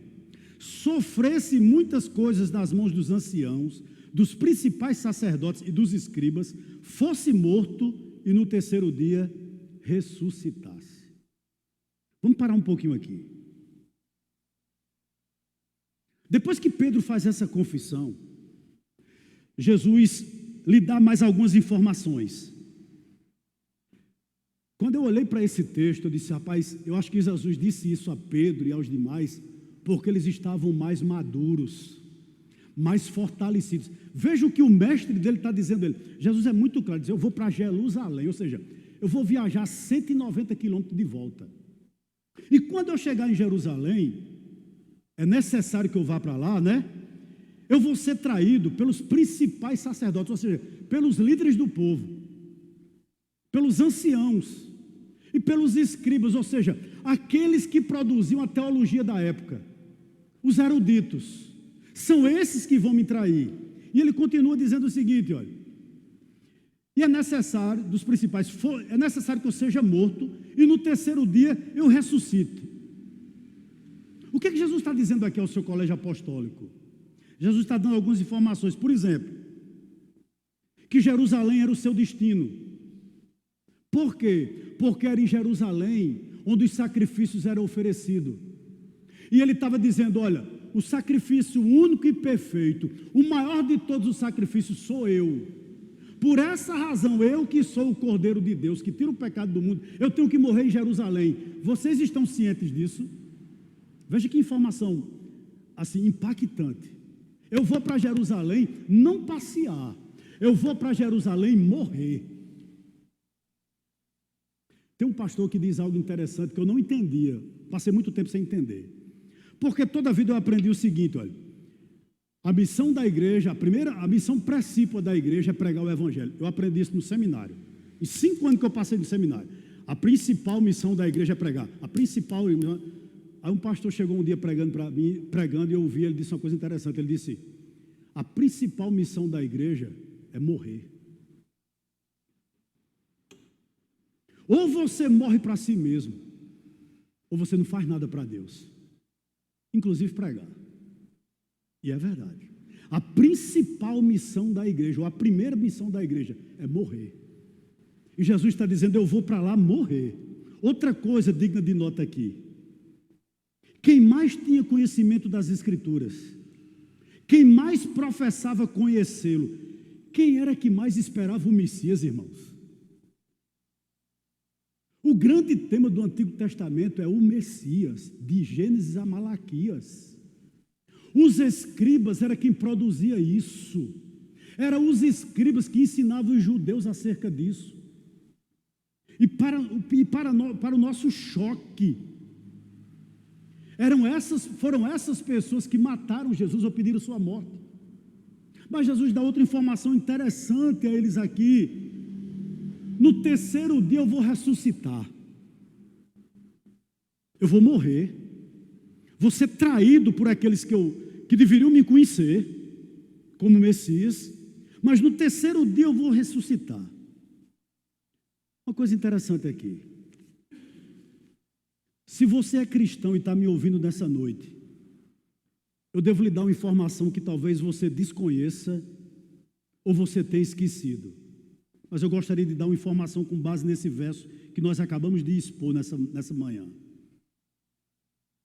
sofresse muitas coisas nas mãos dos anciãos, dos principais sacerdotes e dos escribas, fosse morto e no terceiro dia ressuscitasse. Vamos parar um pouquinho aqui. Depois que Pedro faz essa confissão, Jesus lhe dá mais algumas informações. Quando eu olhei para esse texto, eu disse, rapaz, eu acho que Jesus disse isso a Pedro e aos demais, porque eles estavam mais maduros, mais fortalecidos. Veja o que o mestre dele está dizendo. Jesus é muito claro, diz, eu vou para Jerusalém, ou seja, eu vou viajar 190 quilômetros de volta. E quando eu chegar em Jerusalém, é necessário que eu vá para lá, né? Eu vou ser traído pelos principais sacerdotes, ou seja, pelos líderes do povo, pelos anciãos e pelos escribas, ou seja, aqueles que produziam a teologia da época, os eruditos, são esses que vão me trair. E ele continua dizendo o seguinte, olha, e é necessário, dos principais, é necessário que eu seja morto e no terceiro dia eu ressuscite. O que Jesus está dizendo aqui ao seu colégio apostólico? Jesus está dando algumas informações, por exemplo, que Jerusalém era o seu destino. Por quê? Porque era em Jerusalém onde os sacrifícios eram oferecidos. E ele estava dizendo, olha, o sacrifício único e perfeito, o maior de todos os sacrifícios sou eu. Por essa razão, eu que sou o Cordeiro de Deus, que tira o pecado do mundo, eu tenho que morrer em Jerusalém. Vocês estão cientes disso? Veja que informação, assim, impactante. Eu vou para Jerusalém não passear, eu vou para Jerusalém morrer. Tem um pastor que diz algo interessante que eu não entendia, passei muito tempo sem entender. Porque toda a vida eu aprendi o seguinte, olha, a missão da igreja, a missão principal da igreja é pregar o evangelho. Eu aprendi isso no seminário. Em 5 anos que eu passei no seminário. A principal missão da igreja é pregar. A principal. Aí um pastor chegou um dia pregando para mim, e eu ouvi, ele disse uma coisa interessante. Ele disse: a principal missão da igreja é morrer. Ou você morre para si mesmo, ou você não faz nada para Deus, inclusive pregar. E é verdade. A principal missão da igreja, ou a primeira missão da igreja, é morrer. E Jesus está dizendo, eu vou para lá morrer. Outra coisa digna de nota aqui. Quem mais tinha conhecimento das Escrituras, quem mais professava conhecê-lo, quem era que mais esperava o Messias, irmãos? O grande tema do Antigo Testamento é o Messias, de Gênesis a Malaquias. Os escribas era quem produzia isso. Eram os escribas que ensinavam os judeus acerca disso. E para o nosso choque, foram essas pessoas que mataram Jesus ou pediram sua morte. Mas Jesus dá outra informação interessante a eles aqui. No terceiro dia eu vou ressuscitar. Eu vou morrer. Vou ser traído por aqueles que deveriam me conhecer como Messias, mas no terceiro dia eu vou ressuscitar. Uma coisa interessante aqui. Se você é cristão e está me ouvindo nessa noite, eu devo lhe dar uma informação que talvez você desconheça ou você tem esquecido? Mas eu gostaria de dar uma informação com base nesse verso que nós acabamos de expor nessa manhã.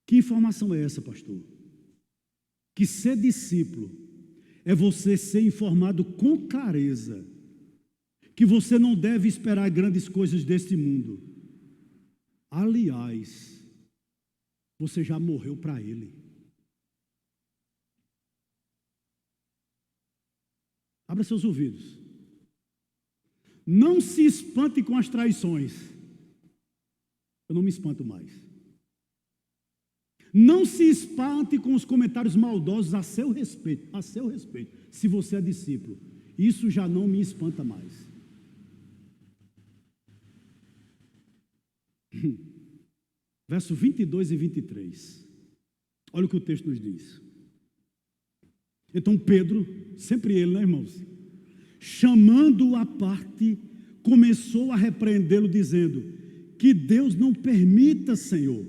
Que informação é essa, pastor? Que ser discípulo é você ser informado com clareza que você não deve esperar grandes coisas deste mundo. Aliás, você já morreu para ele. Abra seus ouvidos. Não se espante com as traições. Eu não me espanto mais. Não se espante com os comentários maldosos a seu respeito, se você é discípulo. Isso já não me espanta mais. Verso 22 e 23. Olha o que o texto nos diz. Então Pedro, sempre ele, né, irmãos? Chamando-o à parte, começou a repreendê-lo, dizendo: que Deus não permita, Senhor,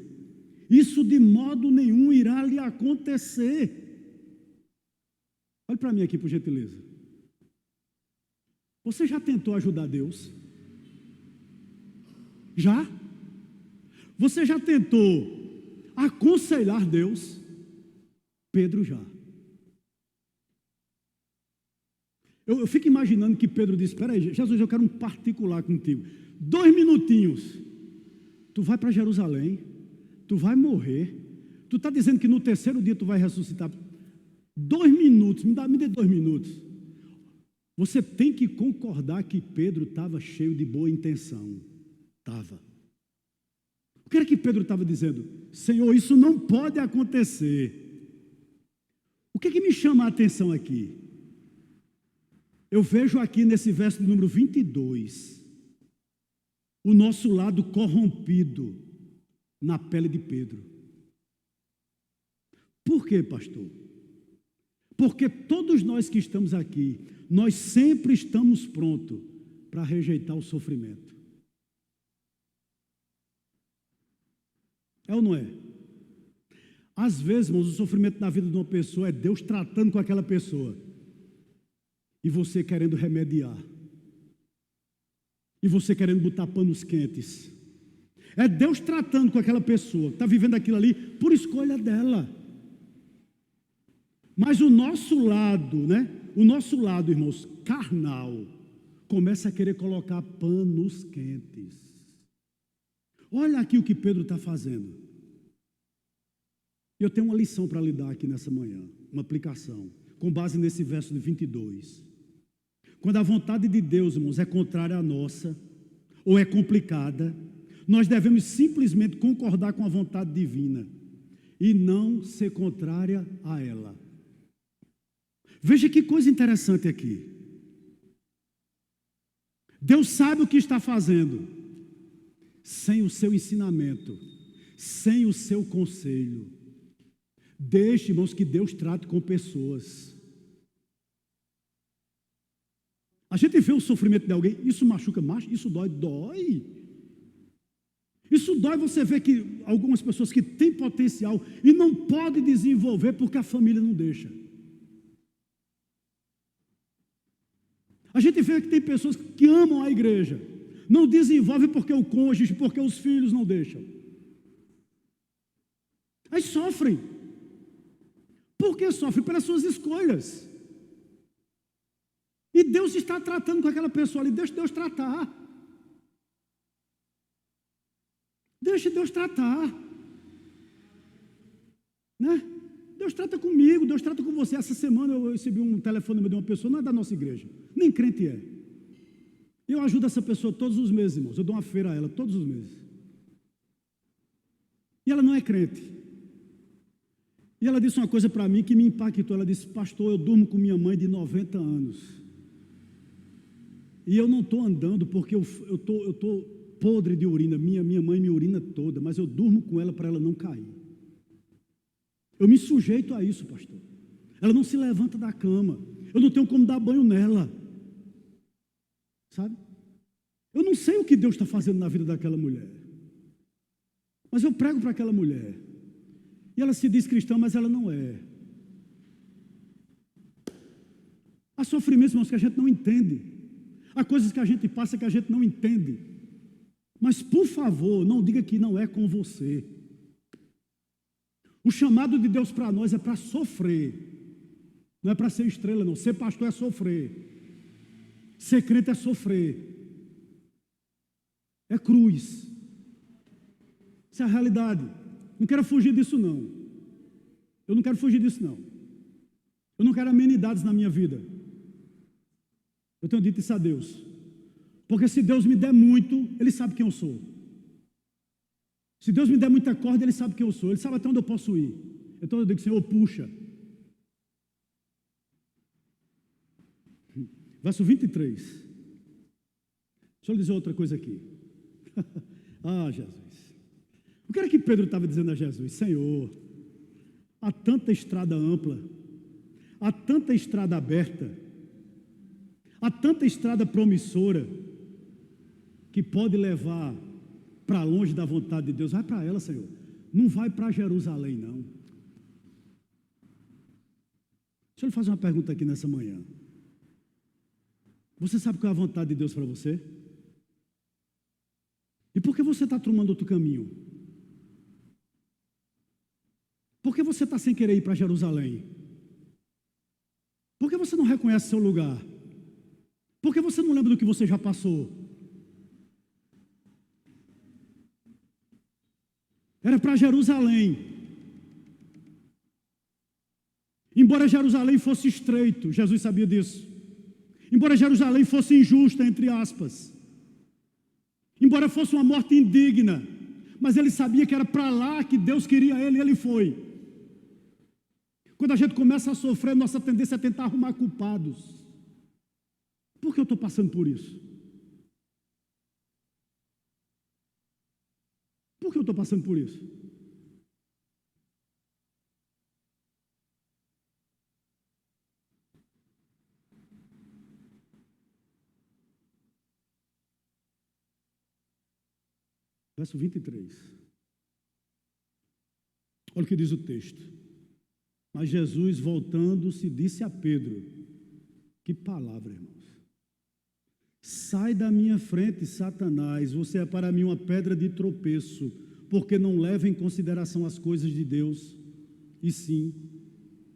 isso de modo nenhum irá lhe acontecer. Olhe para mim aqui, por gentileza. Você já tentou ajudar Deus? Já? Você já tentou aconselhar Deus? Pedro já. Eu fico imaginando que Pedro disse: espera aí, Jesus, eu quero um particular contigo. 2 minutinhos. Tu vai para Jerusalém, tu vai morrer, tu está dizendo que no 3º dia tu vai ressuscitar. 2 minutos, me dê 2 minutos. Você tem que concordar que Pedro estava cheio de boa intenção. Estava. O que era que Pedro estava dizendo? Senhor, isso não pode acontecer. O que me chama a atenção aqui? Eu vejo aqui nesse verso de número 22, o nosso lado corrompido na pele de Pedro. Por quê, pastor? Porque todos nós que estamos aqui, nós sempre estamos prontos para rejeitar o sofrimento. É ou não é? Às vezes, irmãos, o sofrimento na vida de uma pessoa é Deus tratando com aquela pessoa. E você querendo remediar. E você querendo botar panos quentes. É Deus tratando com aquela pessoa que está vivendo aquilo ali por escolha dela. Mas o nosso lado, né? O nosso lado, irmãos, carnal, começa a querer colocar panos quentes. Olha aqui o que Pedro está fazendo. Eu tenho uma lição para lhe dar aqui nessa manhã, uma aplicação, com base nesse verso de 22. Quando a vontade de Deus, irmãos, é contrária à nossa, ou é complicada, nós devemos simplesmente concordar com a vontade divina e não ser contrária a ela. Veja que coisa interessante aqui. Deus sabe o que está fazendo, sem o seu ensinamento, sem o seu conselho. Deixe, irmãos, que Deus trate com pessoas. A gente vê o sofrimento de alguém, isso machuca, isso dói. Isso dói você ver que algumas pessoas que têm potencial e não podem desenvolver porque a família não deixa. A gente vê que tem pessoas que amam a igreja, não desenvolvem porque o cônjuge, porque os filhos não deixam. Aí sofrem. Por que sofrem? Pelas suas escolhas. E Deus está tratando com aquela pessoa ali, deixa Deus tratar. Deixa Deus tratar. Né? Deus trata comigo, Deus trata com você. Essa semana eu recebi um telefonema de uma pessoa, não é da nossa igreja, nem crente é. Eu ajudo essa pessoa todos os meses, irmãos. Eu dou uma feira a ela todos os meses. E ela não é crente. E ela disse uma coisa para mim que me impactou. Ela disse: pastor, eu durmo com minha mãe de 90 anos. E eu não estou andando porque eu estou podre de urina. Minha mãe me urina toda, mas eu durmo com ela para ela não cair. Eu me sujeito a isso, pastor. Ela não se levanta da cama. Eu não tenho como dar banho nela. Sabe? Eu não sei o que Deus está fazendo na vida daquela mulher. Mas eu prego para aquela mulher. E ela se diz cristã, mas ela não é. Há sofrimentos, irmãos, que a gente não entende. Há coisas que a gente passa que a gente não entende. Mas, por favor, não diga que não é com você. O chamado de Deus para nós é para sofrer. Não é para ser estrela, não. Ser pastor é sofrer. Ser crente é sofrer. É cruz. Isso é a realidade. Não quero fugir disso, não. Eu não quero fugir disso, não. Eu não quero amenidades na minha vida. Eu tenho dito isso a Deus. Porque se Deus me der muito, Ele sabe quem eu sou. Se Deus me der muita corda, Ele sabe quem eu sou. Ele sabe até onde eu posso ir. Então eu digo, Senhor, puxa. Verso 23. Deixa eu dizer outra coisa aqui. Ah, Jesus. O que era que Pedro estava dizendo a Jesus? Senhor, há tanta estrada ampla, há tanta estrada aberta, há tanta estrada promissora, que pode levar para longe da vontade de Deus. Vai para ela, Senhor. Não vai para Jerusalém, não. Deixa eu lhe fazer uma pergunta aqui nessa manhã. Você sabe qual é a vontade de Deus para você? E por que você está tomando outro caminho? Por que você está sem querer ir para Jerusalém? Por que você não reconhece seu lugar? Por que você não lembra do que você já passou? Era para Jerusalém. Embora Jerusalém fosse estreito, Jesus sabia disso. Embora Jerusalém fosse injusta, entre aspas. Embora fosse uma morte indigna, mas ele sabia que era para lá que Deus queria ele, e ele foi. Quando a gente começa a sofrer, nossa tendência é tentar arrumar culpados. Por que eu estou passando por isso? Por que eu estou passando por isso? Verso 23. Olha o que diz o texto. Mas Jesus, voltando-se, disse a Pedro, que palavra, irmãos. Sai da minha frente, Satanás, você é para mim uma pedra de tropeço, porque não leva em consideração as coisas de Deus, e sim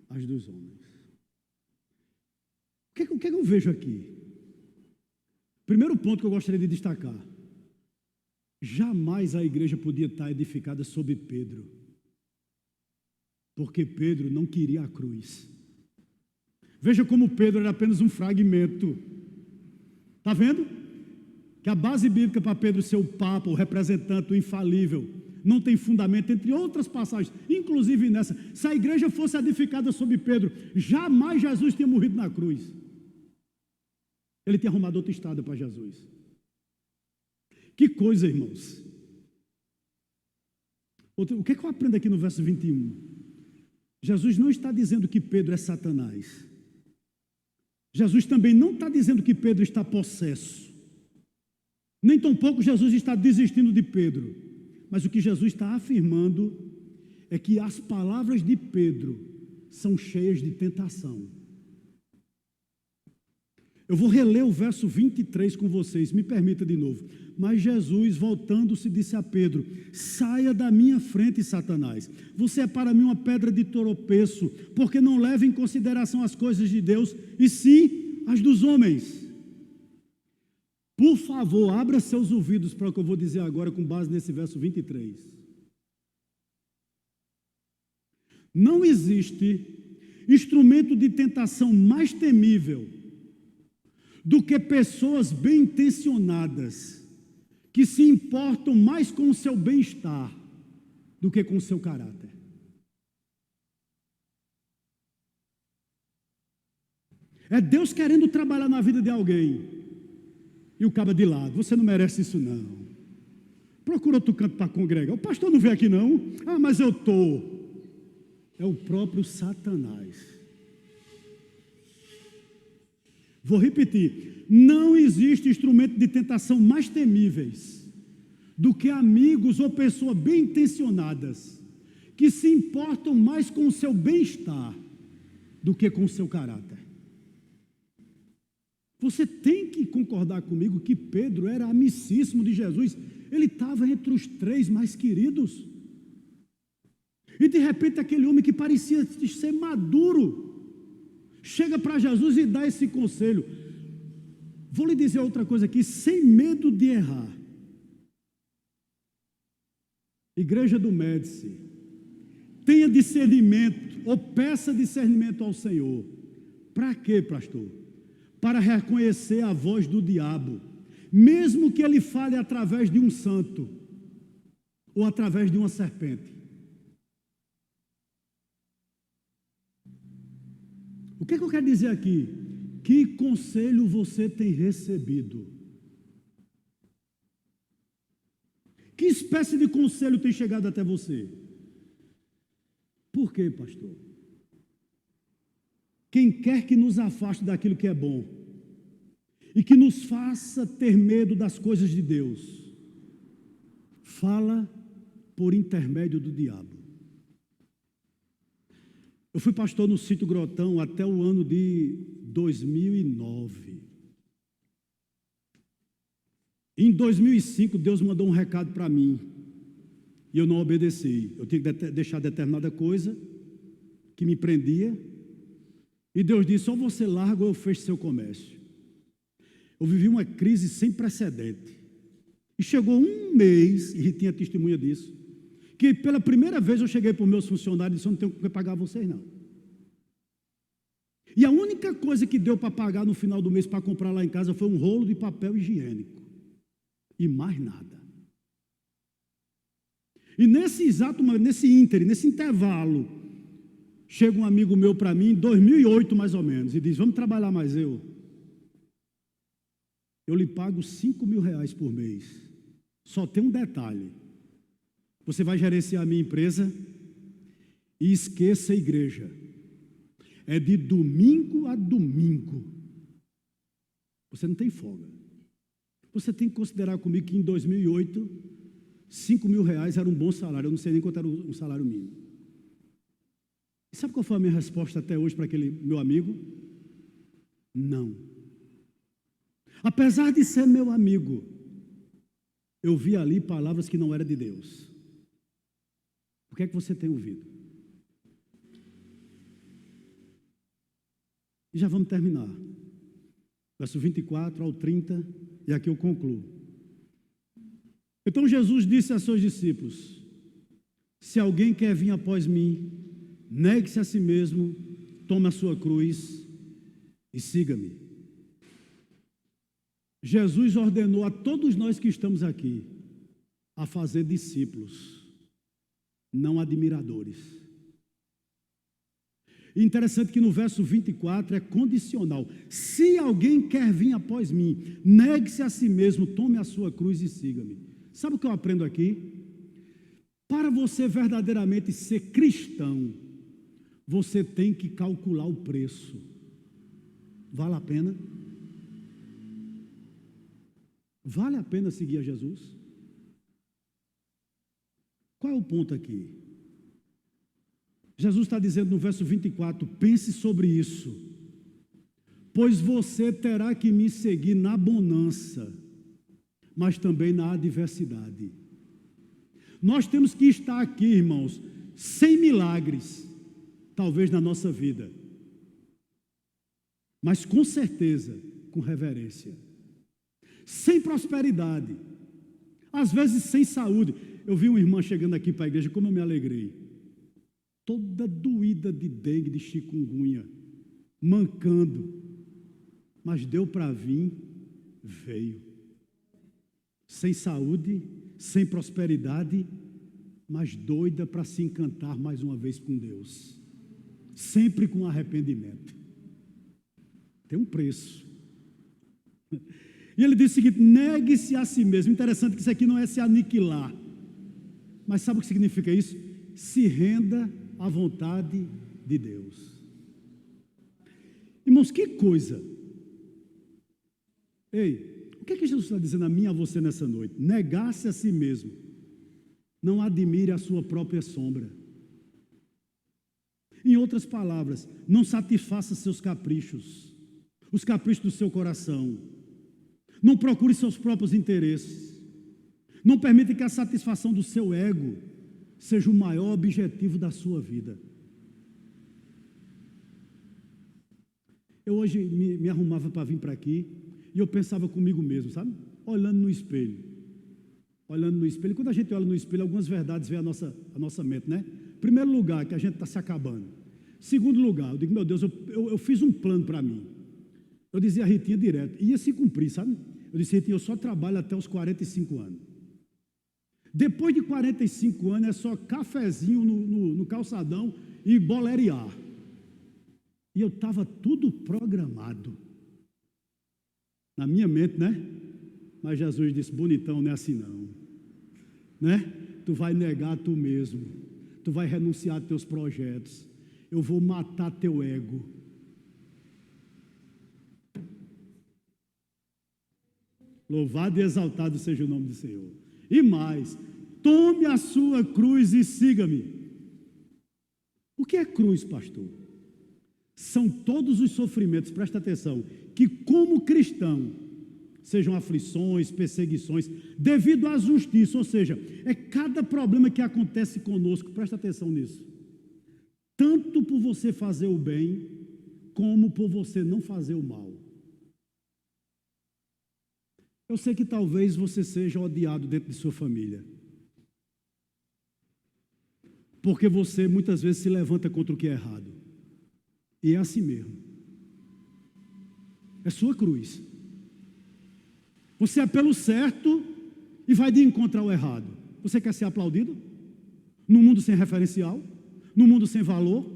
as dos homens. O que eu vejo aqui? Primeiro ponto que eu gostaria de destacar. Jamais a igreja podia estar edificada sobre Pedro, porque Pedro não queria a cruz. Veja como Pedro era apenas um fragmento. Está vendo? Que a base bíblica para Pedro ser o Papa, o representante, o infalível, não tem fundamento, entre outras passagens, inclusive nessa. Se a igreja fosse edificada sobre Pedro, jamais Jesus tinha morrido na cruz. Ele tinha arrumado outra estrada para Jesus. Que coisa, irmãos. O que é que eu aprendo aqui no verso 21? Jesus não está dizendo que Pedro é Satanás. Jesus também não está dizendo que Pedro está possesso. Nem tampouco Jesus está desistindo de Pedro. Mas o que Jesus está afirmando é que as palavras de Pedro são cheias de tentação. Eu vou reler o verso 23 com vocês, me permita de novo. Mas Jesus, voltando-se, disse a Pedro, saia da minha frente, Satanás. Você é para mim uma pedra de tropeço, porque não leva em consideração as coisas de Deus, e sim as dos homens. Por favor, abra seus ouvidos para o que eu vou dizer agora, com base nesse verso 23. Não existe instrumento de tentação mais temível do que pessoas bem intencionadas, que se importam mais com o seu bem-estar do que com o seu caráter. É Deus querendo trabalhar na vida de alguém, e o caba de lado, você não merece isso não. Procura outro canto para congregar. O pastor não veio aqui não? Ah, mas eu estou. É o próprio Satanás. Vou repetir, não existe instrumento de tentação mais temíveis do que amigos ou pessoas bem intencionadas, que se importam mais com o seu bem-estar do que com o seu caráter. Você tem que concordar comigo que Pedro era amicíssimo de Jesus. Ele estava entre os 3 mais queridos. E de repente aquele homem que parecia ser maduro, chega para Jesus e dá esse conselho. Vou lhe dizer outra coisa aqui, sem medo de errar. Igreja do Médici, tenha discernimento, ou peça discernimento ao Senhor. Para quê, pastor? Para reconhecer a voz do diabo, mesmo que ele fale através de um santo, ou através de uma serpente. O que eu quero dizer aqui? Que conselho você tem recebido? Que espécie de conselho tem chegado até você? Por quê, pastor? Quem quer que nos afaste daquilo que é bom e que nos faça ter medo das coisas de Deus, fala por intermédio do diabo. Eu fui pastor no sítio Grotão até o ano de 2009. Em 2005, Deus mandou um recado para mim e eu não obedeci. Eu tinha que deixar determinada coisa que me prendia. E Deus disse: ou você larga ou eu fecho seu comércio. Eu vivi uma crise sem precedente. E chegou um mês, e tinha testemunha disso, que pela primeira vez eu cheguei para os meus funcionários e disse: eu não tenho que pagar vocês não. E a única coisa que deu para pagar no final do mês para comprar lá em casa foi um rolo de papel higiênico. E mais nada. E nesse intervalo, chega um amigo meu para mim, em 2008 mais ou menos, e diz: vamos trabalhar mais eu lhe pago R$5.000 por mês. Só tem um detalhe: você vai gerenciar a minha empresa e esqueça a igreja. É de domingo a domingo. Você não tem folga. Você tem que considerar comigo que em 2008, R$5.000 era um bom salário. Eu não sei nem quanto era um salário mínimo. E sabe qual foi a minha resposta até hoje para aquele meu amigo? Não. Apesar de ser meu amigo, eu vi ali palavras que não eram de Deus. O que é que você tem ouvido? E já vamos terminar. Verso 24 ao 30, e aqui eu concluo. Então Jesus disse a seus discípulos: se alguém quer vir após mim, negue-se a si mesmo, tome a sua cruz e siga-me. Jesus ordenou a todos nós que estamos aqui a fazer discípulos, não admiradores. Interessante que no verso 24 é condicional. Se alguém quer vir após mim, negue-se a si mesmo, tome a sua cruz e siga-me. Sabe o que eu aprendo aqui? Para você verdadeiramente ser cristão, você tem que calcular o preço. Vale a pena? Vale a pena seguir a Jesus? Qual é o ponto aqui? Jesus está dizendo no verso 24, pense sobre isso, pois você terá que me seguir na bonança, mas também na adversidade. Nós temos que estar aqui, irmãos, sem milagres, talvez na nossa vida, mas com certeza, com reverência, sem prosperidade, às vezes sem saúde. Eu vi uma irmã chegando aqui para a igreja, como eu me alegrei, toda doída de dengue, de chikungunya, mancando, mas deu para vir, veio, sem saúde, sem prosperidade, mas doida para se encantar mais uma vez com Deus, sempre com arrependimento. Tem um preço. E ele diz o seguinte: negue-se a si mesmo. Interessante que isso aqui não é se aniquilar, mas sabe o que significa isso? Se renda à vontade de Deus. Irmãos, que coisa! Ei, o que é que Jesus está dizendo a mim e a você nessa noite? Negar-se a si mesmo. Não admire a sua própria sombra. Em outras palavras, não satisfaça seus caprichos. os caprichos do seu coração. Não procure seus próprios interesses. Não permita que a satisfação do seu ego seja o maior objetivo da sua vida. Eu hoje me arrumava para vir para aqui e eu pensava comigo mesmo, sabe? Olhando no espelho. Olhando no espelho. Quando a gente olha no espelho, algumas verdades vêm à nossa mente, né? Primeiro lugar, que a gente está se acabando. Segundo lugar, eu digo, meu Deus, eu fiz um plano para mim. Eu dizia a Ritinha direto, ia se cumprir, sabe? Eu disse, Ritinha, eu só trabalho até os 45 anos. Depois de 45 anos é só cafezinho no calçadão e bolerear. E eu estava tudo programado. Na minha mente, né? Mas Jesus disse, bonitão, não é assim não. Né? Tu vai negar tu mesmo. Tu vai renunciar a teus projetos. Eu vou matar teu ego. Louvado e exaltado seja o nome do Senhor. E mais, tome a sua cruz e siga-me. O que é cruz, pastor? São todos os sofrimentos, presta atenção, que como cristão, sejam aflições, perseguições, devido à justiça, ou seja, é cada problema que acontece conosco, presta atenção nisso. Tanto por você fazer o bem, como por você não fazer o mal. Eu sei que talvez você seja odiado dentro de sua família. Porque você muitas vezes se levanta contra o que é errado. E é assim mesmo. É sua cruz. Você é pelo certo e vai de encontro ao errado. Você quer ser aplaudido? No mundo sem referencial? No mundo sem valor?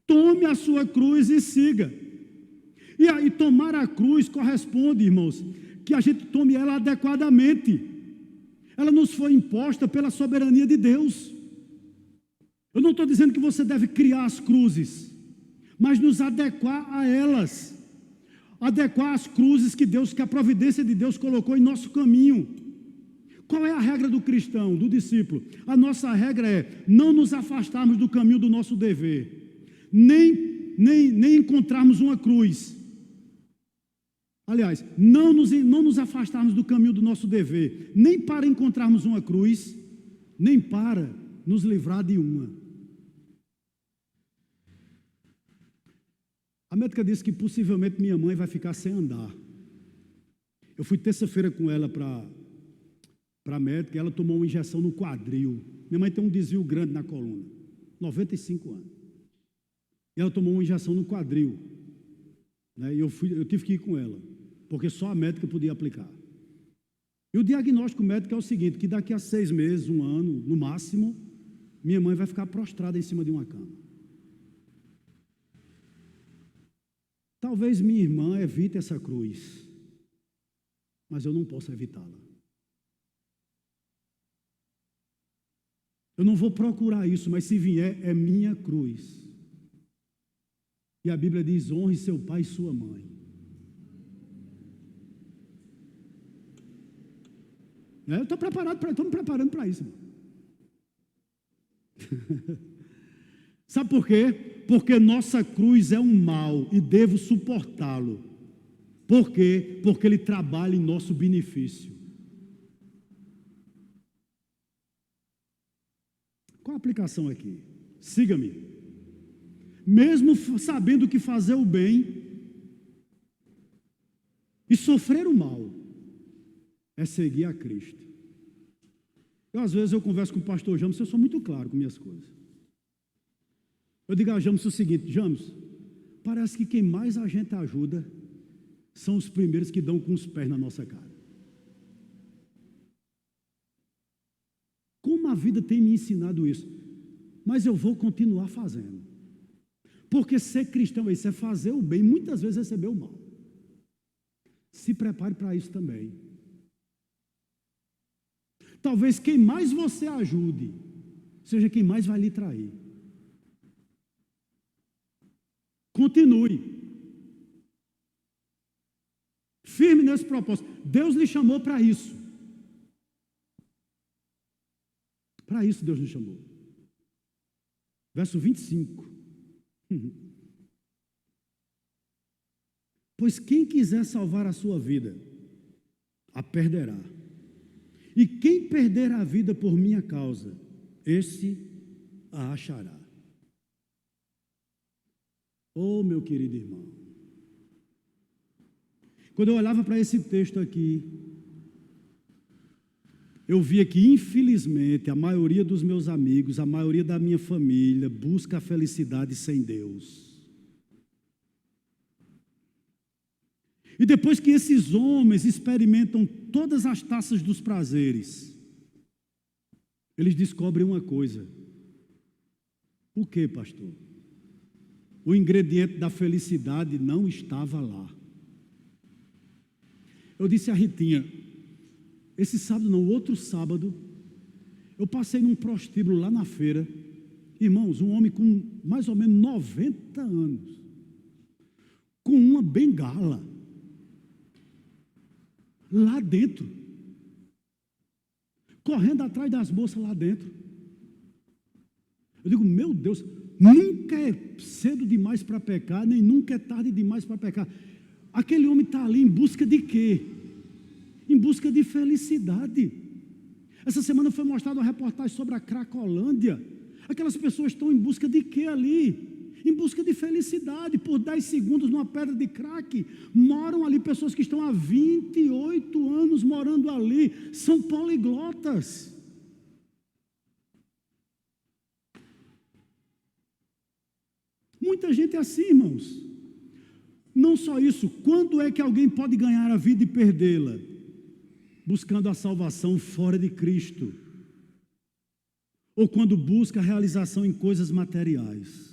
Tome a sua cruz e siga. E aí tomar a cruz corresponde, irmãos, que a gente tome ela adequadamente. Ela nos foi imposta pela soberania de Deus. Eu não estou dizendo que você deve criar as cruzes, mas nos adequar a elas. Adequar as cruzes que a providência de Deus colocou em nosso caminho. Qual é a regra do cristão, do discípulo? A nossa regra é não nos afastarmos do caminho do nosso dever, nem encontrarmos uma cruz. Aliás, não nos afastarmos do caminho do nosso dever, nem para encontrarmos uma cruz, nem para nos livrar de uma. A médica disse que possivelmente minha mãe vai ficar sem andar. Eu fui terça-feira com ela para a médica, ela tomou uma injeção no quadril. Minha mãe tem um desvio grande na coluna, 95 anos. E ela tomou uma injeção no quadril. Né? E eu tive que ir com ela, porque só a médica podia aplicar. E o diagnóstico médico é o seguinte, que daqui a 6 meses, 1 ano, no máximo, minha mãe vai ficar prostrada em cima de uma cama. Talvez minha irmã evite essa cruz, mas eu não posso evitá-la. Eu não vou procurar isso, mas se vier, é minha cruz. E a Bíblia diz, honre seu pai e sua mãe. Eu estou me preparando para isso. Sabe por quê? Porque nossa cruz é um mal e devo suportá-lo. Por quê? Porque ele trabalha em nosso benefício. Qual a aplicação aqui? Siga-me. Mesmo sabendo que fazer o bem e sofrer o mal é seguir a Cristo. Às vezes eu converso com o pastor James, eu sou muito claro com minhas coisas. Eu digo a James o seguinte, James, parece que quem mais a gente ajuda são os primeiros que dão com os pés na nossa cara. Como a vida tem me ensinado isso, mas eu vou continuar fazendo. Porque ser cristão é isso, é fazer o bem, muitas vezes receber o mal. Se prepare para isso também. Talvez quem mais você ajude, seja quem mais vai lhe trair. Continue. Firme nesse propósito. Deus lhe chamou para isso. Para isso Deus nos chamou. Verso 25. Pois quem quiser salvar a sua vida, a perderá. E quem perder a vida por minha causa, esse a achará. Oh, meu querido irmão. Quando eu olhava para esse texto aqui, eu via que, infelizmente, a maioria dos meus amigos, a maioria da minha família, busca a felicidade sem Deus. E depois que esses homens experimentam todas as taças dos prazeres, eles descobrem uma coisa. O que, pastor? O ingrediente da felicidade não estava lá. Eu disse a Ritinha, esse sábado não, outro sábado, eu passei num prostíbulo lá na feira, irmãos, um homem com mais ou menos 90 anos, com uma bengala, lá dentro, correndo atrás das moças lá dentro. Eu digo, meu Deus, nunca é cedo demais para pecar, nem nunca é tarde demais para pecar. Aquele homem está ali em busca de quê? Em busca de felicidade. Essa semana foi mostrada uma reportagem sobre a Cracolândia. Aquelas pessoas estão em busca de quê ali? Em busca de felicidade. Por 10 segundos numa pedra de crack, moram ali pessoas que estão há 28 anos morando ali, são poliglotas. Muita gente é assim, irmãos. Não só isso, quando é que alguém pode ganhar a vida e perdê-la? Buscando a salvação fora de Cristo. Ou quando busca a realização em coisas materiais.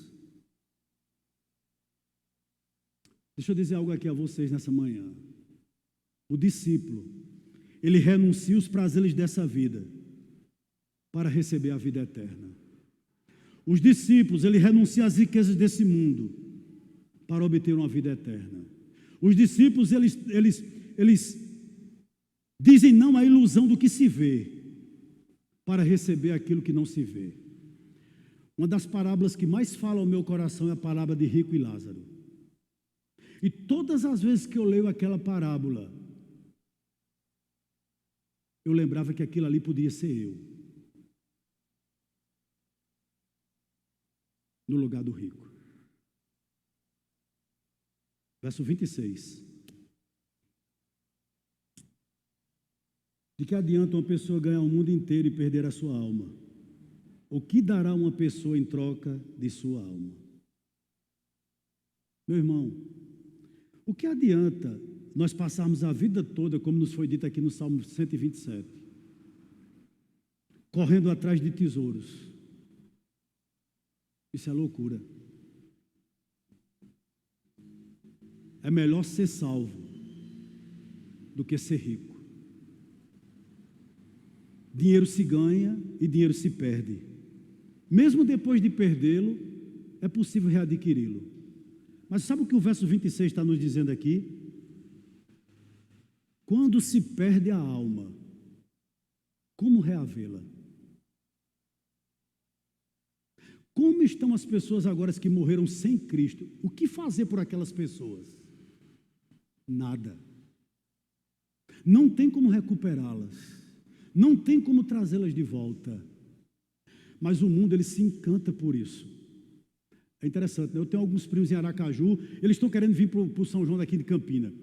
Deixa eu dizer algo aqui a vocês nessa manhã. O discípulo, ele renuncia os prazeres dessa vida para receber a vida eterna. Os discípulos, ele renuncia às riquezas desse mundo para obter uma vida eterna. Os discípulos, eles dizem não à ilusão do que se vê para receber aquilo que não se vê. Uma das parábolas que mais fala ao meu coração é a parábola de Rico e Lázaro. E todas as vezes que eu leio aquela parábola, eu lembrava que aquilo ali podia ser eu, no lugar do rico. Verso 26. De que adianta uma pessoa ganhar o mundo inteiro e perder a sua alma? O que dará uma pessoa em troca de sua alma? Meu irmão, o que adianta nós passarmos a vida toda, como nos foi dito aqui no Salmo 127, correndo atrás de tesouros? Isso é loucura. É melhor ser salvo do que ser rico. Dinheiro se ganha e dinheiro se perde. Mesmo depois de perdê-lo, é possível readquiri-lo. Mas sabe o que o verso 26 está nos dizendo aqui? Quando se perde a alma, como reavê-la? Como estão as pessoas agora que morreram sem Cristo? O que fazer por aquelas pessoas? Nada. Não tem como recuperá-las. Não tem como trazê-las de volta. Mas o mundo, ele se encanta por isso. É interessante, né? Eu tenho alguns primos em Aracaju, eles estão querendo vir para o São João daqui de Campina.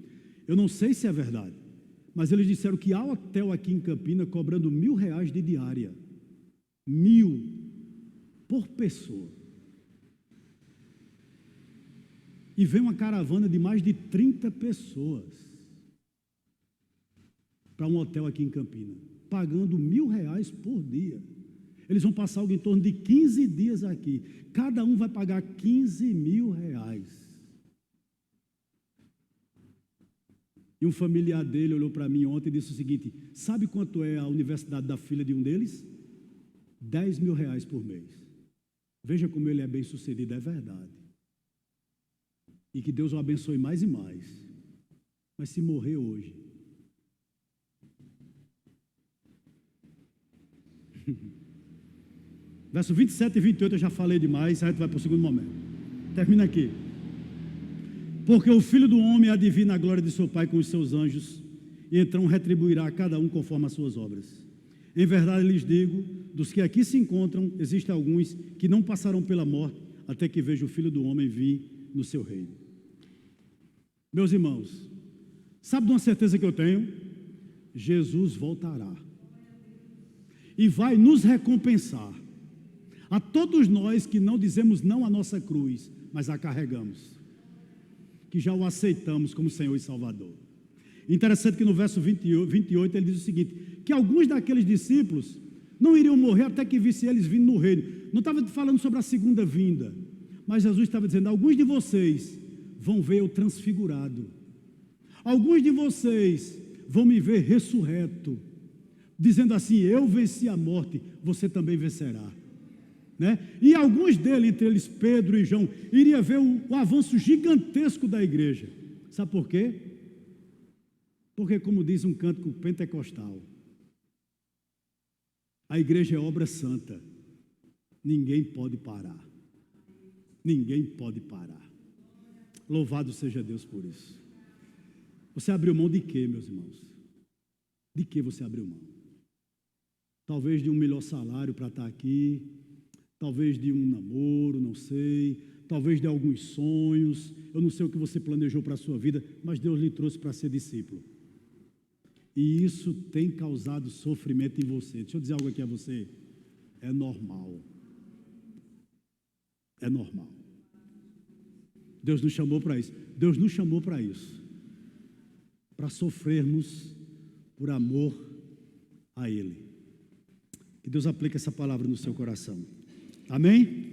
Eu não sei se é verdade, mas eles disseram que há hotel aqui em Campina cobrando R$1.000 de diária. 1.000 por pessoa. E vem uma caravana de mais de 30 pessoas para um hotel aqui em Campina, pagando R$1.000 por dia. Eles vão passar algo em torno de 15 dias aqui. Cada um vai pagar R$15.000. E um familiar dele olhou para mim ontem e disse o seguinte: sabe quanto é a universidade da filha de um deles? R$10.000 por mês. Veja como ele é bem sucedido, é verdade. E que Deus o abençoe mais e mais. Mas se morrer hoje, verso 27 e 28 eu já falei demais, a gente vai para o segundo momento. Termina aqui. Porque o Filho do Homem há de vir na glória de seu Pai com os seus anjos, e então retribuirá a cada um conforme as suas obras. Em verdade lhes digo, dos que aqui se encontram, existem alguns que não passarão pela morte, até que vejam o Filho do Homem vir no seu reino. Meus irmãos, sabe de uma certeza que eu tenho? Jesus voltará e vai nos recompensar, a todos nós que não dizemos não à nossa cruz, mas a carregamos, que já o aceitamos como Senhor e Salvador. Interessante que no verso 28 ele diz o seguinte, que alguns daqueles discípulos não iriam morrer até que visse eles vindo no reino. Não estava falando sobre a segunda vinda, mas Jesus estava dizendo, alguns de vocês vão ver eu transfigurado, alguns de vocês vão me ver ressurreto, dizendo assim, eu venci a morte, você também vencerá. Né? E alguns deles, entre eles Pedro e João, iria ver o avanço gigantesco da igreja. Sabe por quê? Porque, como diz um cântico pentecostal, a igreja é obra santa, ninguém pode parar, ninguém pode parar. Louvado seja Deus por isso. Você abriu mão de quê, meus irmãos? De que você abriu mão? Talvez de um melhor salário para estar aqui, talvez de um namoro, não sei, talvez de alguns sonhos, eu não sei o que você planejou para a sua vida, mas Deus lhe trouxe para ser discípulo. E isso tem causado sofrimento em você. Deixa eu dizer algo aqui a você, é normal. É normal. Deus nos chamou para isso. Deus nos chamou para isso. Para sofrermos por amor a Ele. Que Deus aplique essa palavra no seu coração. Amém?